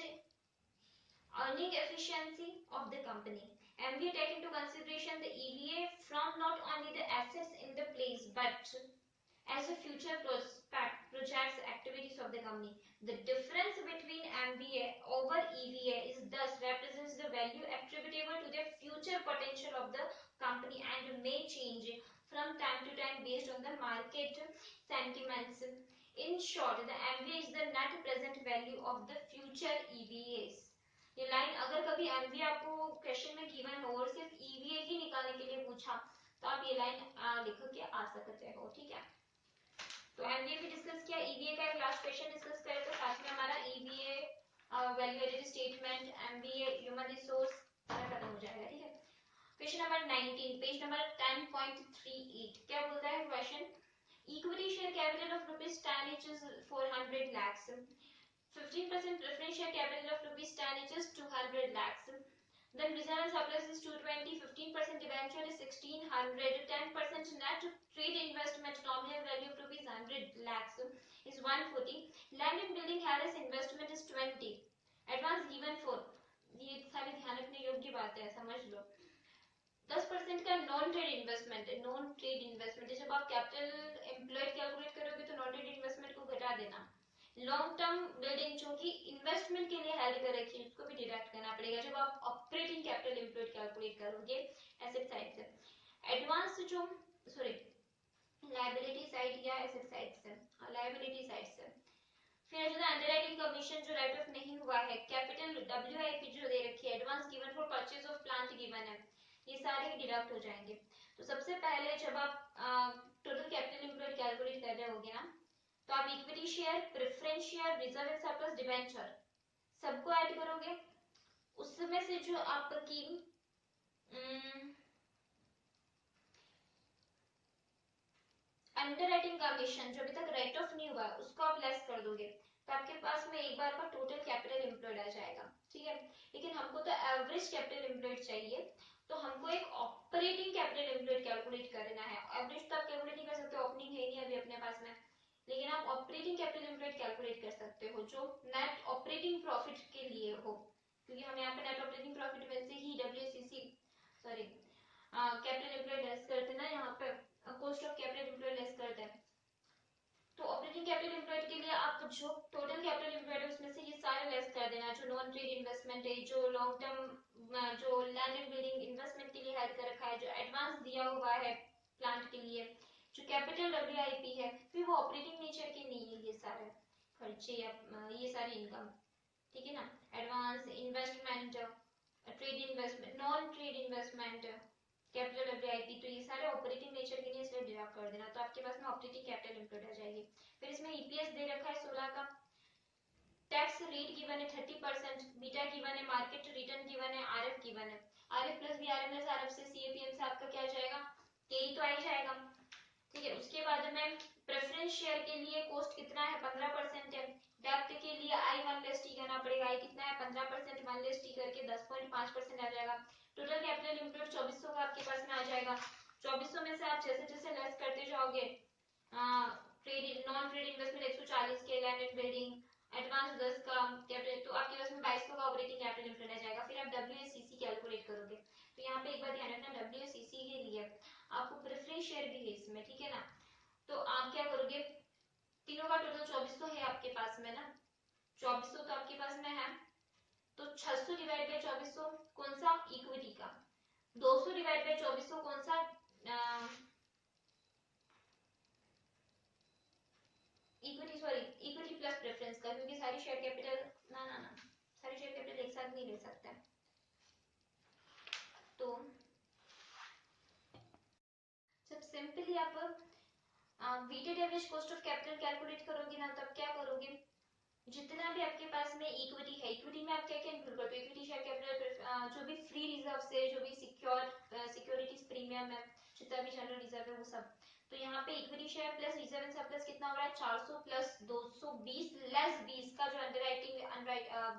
earning efficiency of the company. MBA take into consideration the EVA from not only the assets in the place but as a future projects activities of the company. The difference between MBA over EVA is thus represents the value attributable to the future potential of the company and may change from time to time based on the market sentiments. In short, the MBA is the net present value of the future EVAs. ये line अगर कभी MVA आपको question में given हो और सिर्फ EVA ही निकालने के लिए पूछा तो आप ये लाइन लिख के आ सकते हो, ठीक है। तो एमवीए भी डिस्कस किया, ईवीए का एक लास्ट क्वेश्चन डिस्कस करें तो साथ में हमारा EVA value added statement, MVA, human resource खत्म हो जाएगा, ठीक है। क्वेश्चन नंबर 19, पेज नंबर 10.38, क्या बोलता है question, equity share capital of ₹10 which is 400 lakhs, 15% preference share capital of ₹10 which is 200 lakhs, then reserve and surplus is 220, 15% debenture is 1600, 10% net trade investment nominal value of ₹100 lakhs is 140, land and building held as investment is 20, advance given for, ये सारी ध्यान रखने योग्य बात है, समझ लो। 10% का non trade investment है, नॉन ट्रेड इन्वेस्टमेंट जब आप कैपिटल एम्प्लॉयड कैलकुलेट करोगे तो नॉन ट्रेड इन्वेस्टमेंट को घटा देना। लॉन्ग टर्म बिल्डिंग जो कि इन्वेस्टमेंट के लिए हेल्ड कर रखी है उसको भी डिडक्ट करना पड़ेगा जब आप ऑपरेटिंग कैपिटल एम्प्लॉयड कैलकुलेट करोगे एसेट साइड से। एडवांस जो सॉरी लायबिलिटी साइड या एसेट साइड से, लायबिलिटी साइड से। फिर जो अंडरराइटिंग कमीशन जो राइट ऑफ नहीं हुआ है, कैपिटल डब्ल्यूआईपी जो दे रखी है, advance given for purchase of plant given है, ये सारे डिडक्ट हो जाएंगे। तो सबसे पहले जब आप टोटल कैपिटल एम्प्लॉयड कैलकुलेट कर रहे होगे ना तो आप equity share, preference share, reserve and surplus, debenture सबको ऐड करोगे। उसमें से जो आपकी अंडरराइटिंग कमीशन जो अभी तक राइट ऑफ नहीं हुआ उसको आप लेस कर दोगे तो आपके पास में एक बार का टोटल कैपिटल एम्प्लॉयड आ जाएगा, ठीक है। लेकिन हमको तो एवरेज कैपिटल एम्प्लॉयड चाहिए तो हमको एक ऑपरेटिंग कैपिटल एम्प्लॉयड कैलकुलेट करना है। एवरेज तो आप कैलकुलेट नहीं कर सकते, ओपनिंग है नहीं अभी अपने पास में, लेकिन आप ऑपरेटिंग कैपिटल एम्प्लॉयड कैलकुलेट कर सकते हो जो नेट ऑपरेटिंग प्रॉफिट के लिए हो, क्योंकि हम यहाँ पे नेट ऑपरेटिंग प्रॉफिट में से ही WCC sorry capital employed less करते हैं ना, यहाँ पे cost of capital employed less करते हैं। तो ऑपरेटिंग कैपिटल एम्प्लॉयड के लिए आप जो टोटल कैपिटल एम्प्लॉयड है उसमें से ये सारे लेस कर देना, जो नॉन ट्रेड इन्वेस्टमेंट है, जो लॉन्ग टर्म जो लैंड एंड बिल्डिंग इन्वेस्टमेंट के लिए हेल्प कर रखा है, जो एडवांस दिया हुआ है प्लांट के लिए, जो कैपिटल डब्ल्यूआईपी है, फिर वो ऑपरेटिंग नेचर के नहीं है ये सारे खर्चे या ये सारी इनकम, ठीक है ना। Advance investment, trade investment, non trade investment, capital WIP, तो ये सारे ऑपरेटिंग नेचर के लिए इसलिए डिडक्ट कर देना, तो आपके पास में ऑपरेटिंग कैपिटल एम्प्लॉयड आ जाएगी। फिर इसमें ईपीएस दे रखा है 16 का, टैक्स रेट गिवन है 30%, बीटा गिवन है, मार्केट रिटर्न गिवन है, आरएफ गिवन है। आरएफ प्लस बीआरएमएस, आरएफ से सीएपीएम से आपका क्या जाएगा, केई तो आ ही जाएगा, ठीक है। उसके बाद में प्रेफरेंस शेयर के लिए कॉस्ट कितना है, 15% है। डेप्ट के लिए आई 1 लेस टी करना पड़ेगा, आई कितना है 15%, 1 लेस टी करके 10.5% आ जाएगा। टोटल कैपिटल एम्प्लॉयड 2400 का आपके पास में आ जाएगा। 2400 में से आप जैसे जैसे लेस करते जाओगे, ट्रेड नॉन ट्रेड इन्वेस्टमेंट 140 के, लैंड एंड बिल्डिंग एडवांस 10 का कैपिटल, तो आपके पास में 2200 का ऑपरेटिंग कैपिटल एम्प्लॉयड आ जाएगा। फिर आप डब्ल्यूएसीसी कैलकुलेट करोगे, तो यहाँ पे एक बार ध्यान रखना, डब्ल्यूएसीसी के लिए आपको प्रेफरेंस शेयर भी है इसमें, ठीक है ना। तो आप क्या करोगे, तीनों का टोटल 2400 है आपके पास में ना, 2400 तो आपके पास में है, तो 600 डिवाइड बाय 2400 कौन सा, इक्विटी का, 200 डिवाइड बाय 2400 कौन सा, equity sorry equity plus preference का, क्योंकि सारी शेयर कैपिटल ना ना ना सारी शेयर कैपिटल एक साथ नहीं ले सकते, तो जब सिंपली आप weighted average cost of capital calculate करोगे ना, तब क्या करोगे, जितना भी आपके पास में इक्विटी है, इक्विटी में आप क्या क्या इंक्लूड करते हो, इक्विटी शेयर कैपिटल, जो भी फ्री रिजर्व से, जो भी सिक्योरिटीज प्रीमियम है, जितना भी जनरल रिजर्व है वो सब, तो यहाँ पे equity share plus reserve and surplus कितना हो रहा है, 400 प्लस 220 लेस 20 का जो अंडरराइटिंग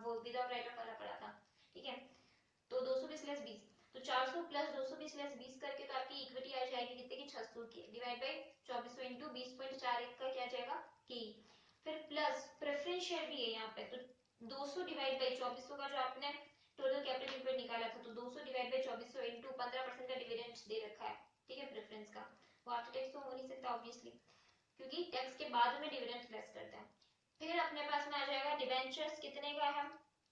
वो विदाउट राइट ऑफ वाला पड़ा था, ठीक है, तो 220 लेस 20, तो 400 प्लस 220 लेस 20 करके तो आपकी इक्विटी आ जाएगी कितने की, 600 की, डिवाइड बाय 2400 इंटू 20.41 का क्या जाएगा, के। फिर प्लस प्रेफरेंस शेयर भी है यहाँ पे, तो 200 डिवाइड बाय 2400 का जो आपने टोटल कैपिटल एम्प्लॉयड निकाला था, तो 200 डिवाइड बाय 2400 इंटू 15% का डिविडेंड दे रखा है, ठीक है, प्रेफरेंस का, वो आफ्टर टैक्स तो हो नहीं सकता ऑब्वियसली, क्योंकि टैक्स के बाद में डिविडेंड लेस करते हैं। फिर अपने पास में आ जाएगा डिबेंचर्स कितने का है,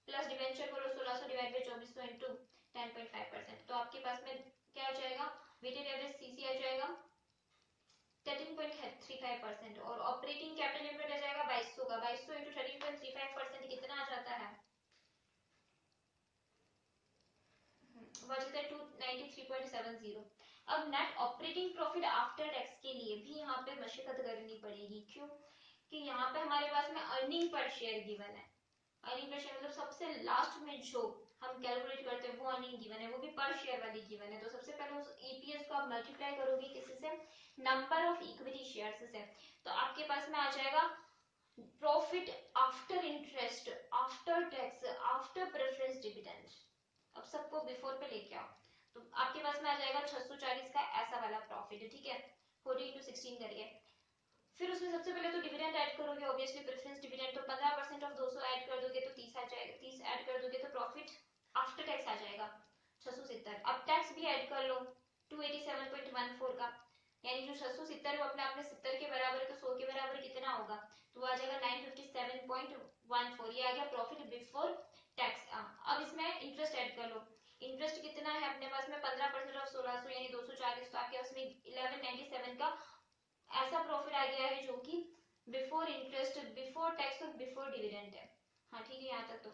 प्लस डिबेंचर करो 1600 डिवाइड बाय 2400 इंटू 10.5%, तो आपके पास में क्या आ जाएगा, वेटेड एवरेज सीसी आ जाएगा 13.35%, और ऑपरेटिंग कैपिटल एम्प्लॉयड आ जाएगा 2200 का, 2200 इंटू 13.35% कितना आ जाता है, बचता है 293.70। अब net operating profit after tax के लिए भी यहाँ पे मशक्कत करनी पड़ेगी, क्यों कि यहाँ पे हमारे पास में अर्निंग पर शेयर गिवन है, अर्निंग पर शेयर मतलब सबसे लास्ट में जो हम कैलकुलेट करते हैं वो अर्निंग गिवन है, वो भी पर शेयर वाली गिवन है, तो सबसे पहले उस ईपीएस को आप मल्टीप्लाई करोगे किसी से, नंबर ऑफ इक्विटी शेयर्स से, तो आपके पास में आ जाएगा profit after interest, after tax, after preference dividend. अब सबको बिफोर पे लेके आओ, तो आपके पास में आ जाएगा 640 का ऐसा वाला प्रॉफिट, ठीक है, 40 into 16 करके। फिर उसमें सबसे पहले तो डिविडेंड ऐड करोगे, ऑब्वियसली प्रेफरेंस डिविडेंड, तो 15% ऑफ 200 ऐड कर दोगे तो 30 आ जाएगा, 30 ऐड कर दोगे तो प्रॉफिट आफ्टर टैक्स आ जाएगा 670। अब टैक्स भी ऐड कर लो 287.14 का, यानी जो 670 है वो अपने आपने 70 के बराबर है, तो 100 के बराबर कितना होगा, तो आ जाएगा 957.14, ये आ गया प्रॉफिट बिफोर टैक्स। अब इसमें इंटरेस्ट ऐड कर लो, इंटरेस्ट कितना है अपने पास में 15% ऑफ 1600 यानी 240, तो आपके पास में 1197 का ऐसा प्रॉफिट आ गया है जो कि बिफोर इंटरेस्ट, बिफोर टैक्स और बिफोर डिविडेंड है। हाँ ठीक है, यहाँ तक तो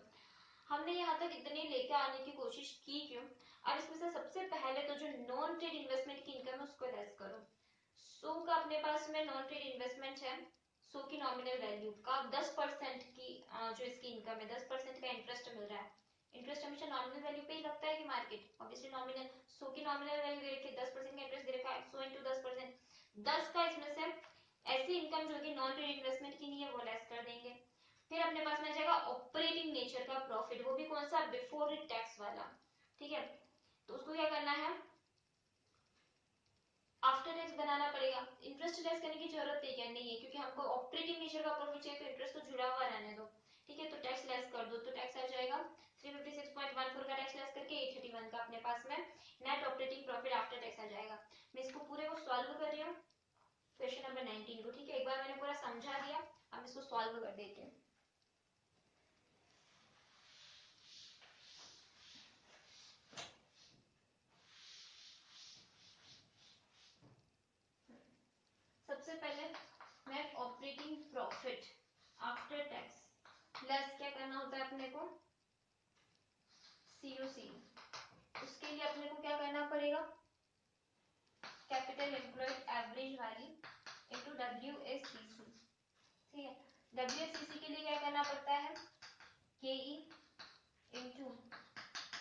हमने यहाँ तक इतने लेके आने की कोशिश की, क्यों, अब इसमें से सबसे पहले तो जो नॉन ट्रेड इन्वेस्टमेंट की इनकम है उसको लेस करो, 100 का अपने पास में नॉन ट्रेड इन्वेस्टमेंट है, 100 की नॉमिनल वैल्यू का 10% की जो इसकी इनकम है 10% का इंटरेस्ट मिल रहा है, इंटरेस्ट हमेशा नॉमिनल वैल्यू पे ही लगता है कि मार्केट, ऑब्वियसली नॉमिनल, 100 की नॉमिनल वैल्यू दे रखी है, 10% का इंटरेस्ट दे रखा है, 100 इंटू 10%, 10 का इसमें से ऐसी इनकम जो कि नॉन ट्रेड इन्वेस्टमेंट की नहीं है वो लेस कर देंगे, फिर अपने पास में आ जाएगा ऑपरेटिंग नेचर का प्रॉफिट, वो भी कौन सा, बिफोर टैक्स वाला, ठीक है। तो उसको क्या करना है, आफ्टर टैक्स बनाना पड़ेगा। इंटरेस्ट लेस करने की जरूरत है क्या, नहीं है, क्योंकि हमको ऑपरेटिंग नेचर का प्रॉफिट चाहिए, तो इंटरेस्ट तो जुड़ा हुआ रहने दो, ठीक है। तो टैक्स लेस कर दो, तो टैक्स आ जाएगा 356.14 का टैक्स लेस करके 831 का अपने पास में net operating profit after tax आ जाएगा। मैं इसको पूरे को सॉल्व कर रही हूँ, क्वेश्चन नंबर 19 को, ठीक है। एक बार मैंने पूरा समझा दिया, हम इसको सॉल्व कर देते हैं। सबसे पहले net operating profit after tax less क्या करना होता है अपने को, COC। उसके लिए अपने को क्या करना पड़ेगा, capital employed average value into WACC, ठीक है। WACC के लिए क्या करना पड़ता है, KE into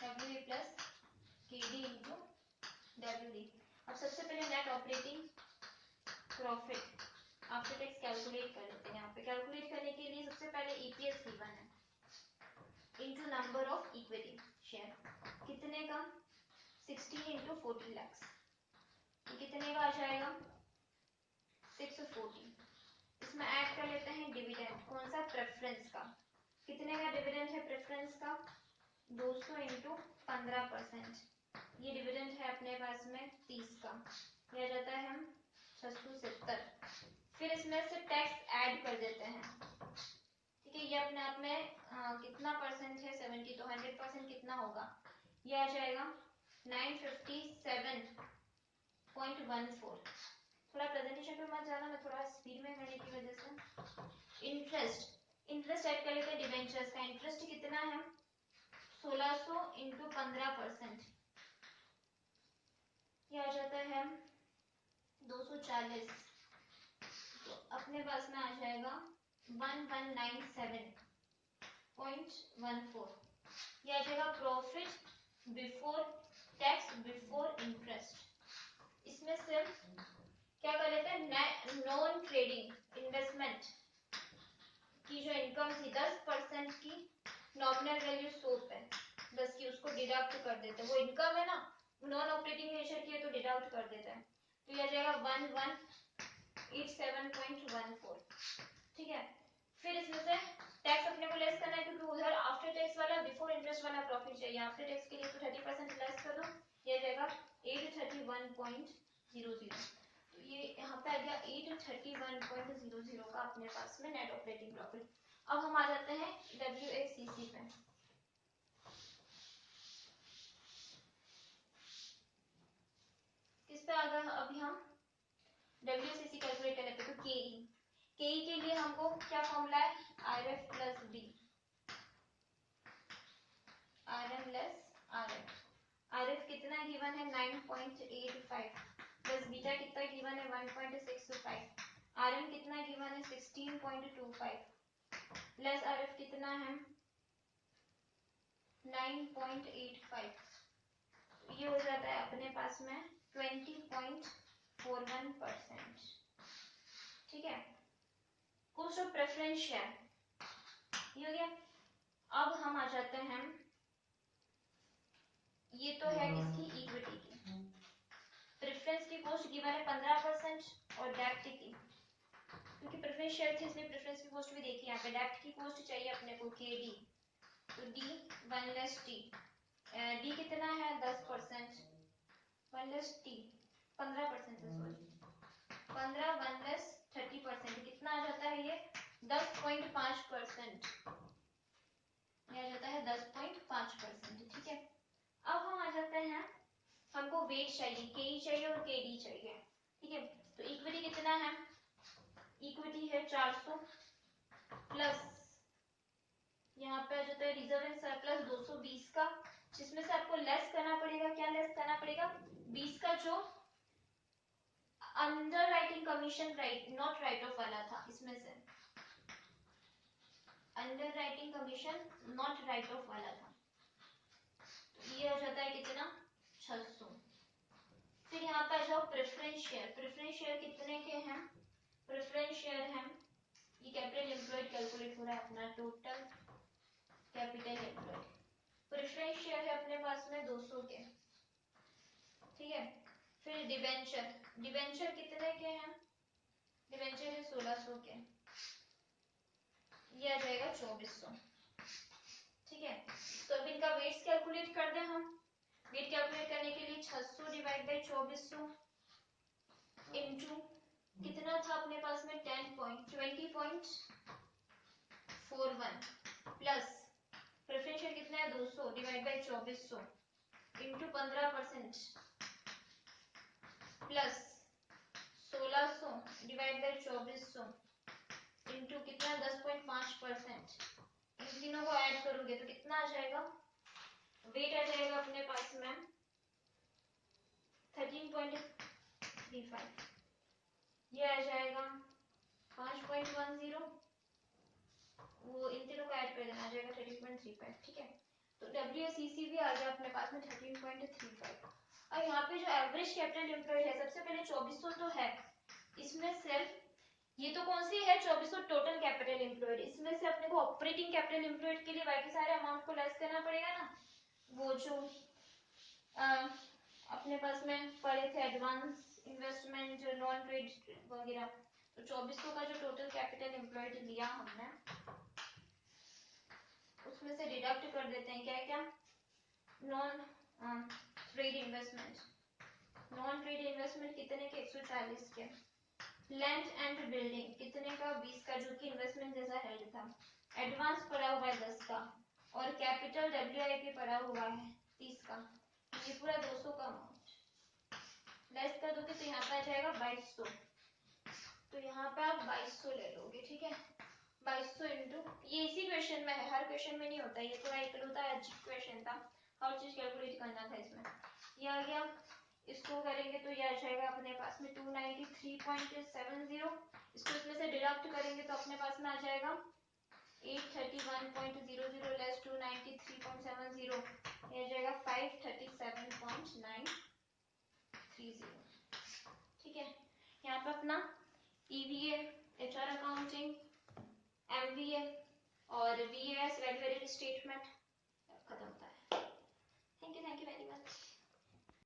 WA plus KD into WD। अब सबसे पहले net operating profit after tax calculate कर लेते हैं। यहाँ पे कैलकुलेट करने के लिए सबसे पहले EPS गिवन है into number of equity share, कितने का, 16 इंटू 40 लाख, कितने का आ जाएगा, 640। इसमें ऐड कर लेते हैं डिविडेंड, कौन सा, प्रेफरेंस का, कितने का डिविडेंड है प्रेफरेंस का, 200 इंटू 15%, ये डिविडेंड है अपने पास में 30 का, यह आ जाता है हम 670। फिर इसमें से टैक्स ऐड कर देते हैं, ठीक है। ये अपने आप में कितना परसेंट है, 70, तो 100% कितना होगा, ये आ जाएगा 957.14। थोड़ा प्रेजेंटेशन पे मत जाना, मैं थोड़ा स्पीड में करने की वजह से। इंटरेस्ट ऐड कर लेते हैं डिबेंचर्स का, इंटरेस्ट कितना है, 1600 इंटू 15%, ये आ जाता है 240। तो अपने पास में आ जाएगा 1197.14, ये आ जाएगा profit before tax before interest. इसमें से क्या कर लेते हैं, नॉन ट्रेडिंग इन्वेस्टमेंट की जो इनकम थी 10% की, नॉमिनल वैल्यू 100 पे 10 की, उसको डिडक्ट कर देते हैं, वो इनकम है ना, नॉन ऑपरेटिंग नेचर की है तो डिडक्ट कर देते हैं, तो ये आ जाएगा 1187.14, ठीक है। फिर इसमें से टैक्स अपने को लेस करना है, क्योंकि उधर आफ्टर टैक्स वाला बिफोर इंटरेस्ट वाला प्रॉफिट चाहिए, आफ्टर टैक्स के लिए तो 30% लेस कर दो, ये जाएगा 831.00। तो ये यहाँ पे आ गया 831.00 का अपने पास में नेट ऑपरेटिंग प्रॉफिट। अब हम आ जाते हैं WACC पे। किस पे आ गए अभी हम, WACC कैलकुलेट कर लेते हैं। तो KE के लिए हमको क्या फॉर्मूला है, RF plus D, RM less RF। RF कितना गिवन है, 9.85 प्लस बीटा कितना गिवन है, 1.65। RM कितना गिवन है, 16.25 प्लस RF कितना है, 9.85, ये हो जाता है अपने पास में 20.41%, ठीक है। कॉस्ट ऑफ प्रेफरेंस शेयर ये हो गया। अब हम आ जाते हैं, ये तो है किसकी, इक्विटी की। प्रेफरेंस की कॉस्ट गिवन है 15% और डेब्ट की, क्योंकि प्रेफरेंस शेयर थी इसलिए प्रेफरेंस की कॉस्ट भी देखी यहाँ पे। डेब्ट की कॉस्ट चाहिए अपने को KD, तो D 1 लेस T, D कितना है 10%, 1 लेस T 15% से, सॉरी 15 1 लेस 30%, कितना आ जाता है ये 10.5%, ये आ जाता है 10.5%, ठीक है। अब हम आ जाते हैं, हमको वेट चाहिए, KE चाहिए और KD चाहिए, ठीक है। तो इक्विटी कितना है, इक्विटी है 400 प्लस यहाँ पे आ जाता है रिजर्व एंड सरप्लस 220 का, जिसमें से आपको लेस करना पड़ेगा, क्या लेस करना पड़ेगा, 20 का जो under writing commission right not right of वाला था, इसमें से under writing commission not right of वाला था, ये हो जाता है कितना 600। फिर यहाँ पे आ जाओ प्रेफरेंस शेयर, प्रेफरेंस शेयर कितने के हैं, प्रेफरेंस शेयर है ये कैपिटल एम्प्लॉयड कैलकुलेट हो रहा है अपना, total capital employed. Preference share है अपने पास में 200 के, ठीक है। फिर डिबेंचर, डिबेंचर कितने के हैं, डिबेंचर है 1600 के, ये आ जाएगा 2400, ठीक है। तो अब इनका वेट्स कैलकुलेट कर दें हम। वेट कैलकुलेट करने के लिए 600 डिवाइड बाई 2400 इनटू कितना था अपने पास में 20.41 प्लस प्रेफरेंशियल कितना है 200 divide by 2400 into 15% plus 1600 divide by 2400 into कितना 10.5%। इन तीनों को ऐड करोगे तो कितना आ जाएगा, वेट आ जाएगा अपने पास में 13.35, ये आ जाएगा 5.10, वो इन तीनों को ऐड कर देना, आ जाएगा 13.35, ठीक है। तो WACC भी आ गया अपने पास में 13.35। और यहाँ पे जो एवरेज कैपिटल एम्प्लॉयड है, सबसे पहले 2400 तो है, इसमें से ये तो कौन सी है 2400 टोटल कैपिटल एम्प्लॉयड, इसमें से अपने को ऑपरेटिंग कैपिटल एम्प्लॉयड के लिए बाकी सारे अमाउंट को लेस करना पड़ेगा ना, वो जो अपने पास में पड़े थे एडवांस इन्वेस्टमेंट जो नॉन ट्रेड वगैरह, तो 2400 का जो टोटल कैपिटल एम्प्लॉयड लिया हमने, उसमें से डिडक्ट कर देते हैं क्या क्या, non trade investment, non trade investment कितने के 140 के, लैंड एंड बिल्डिंग कितने का 20 का जो कि इन्वेस्टमेंट जैसा हेल्ड था, एडवांस पड़ा हुआ है 10 का, और कैपिटल WIP पड़ा हुआ है 30 का, ये पूरा 200 का अमाउंट लेस कर दोगे तो यहाँ पे आ जाएगा 2200, तो यहाँ पे आप 2200 ले लोगे, ठीक है। 2200 इंटू, ये इसी क्वेश्चन में है, हर क्वेश्चन में नहीं होता, ये थोड़ा एक होता है अजीब क्वेश्चन था, हर चीज कैलकुलेट करना था इसमें, ये आ गया। इसको करेंगे तो ये आ जाएगा अपने पास में 293.70, इसको इसमें से डिडक्ट करेंगे तो अपने पास में आ जाएगा 831.00 लेस 293.70, ये आ जाएगा 537.930, ठीक है। यहाँ पे अपना EVA, HR अकाउंटिंग, MVA और VAS वैल्यू एडेड स्टेटमेंट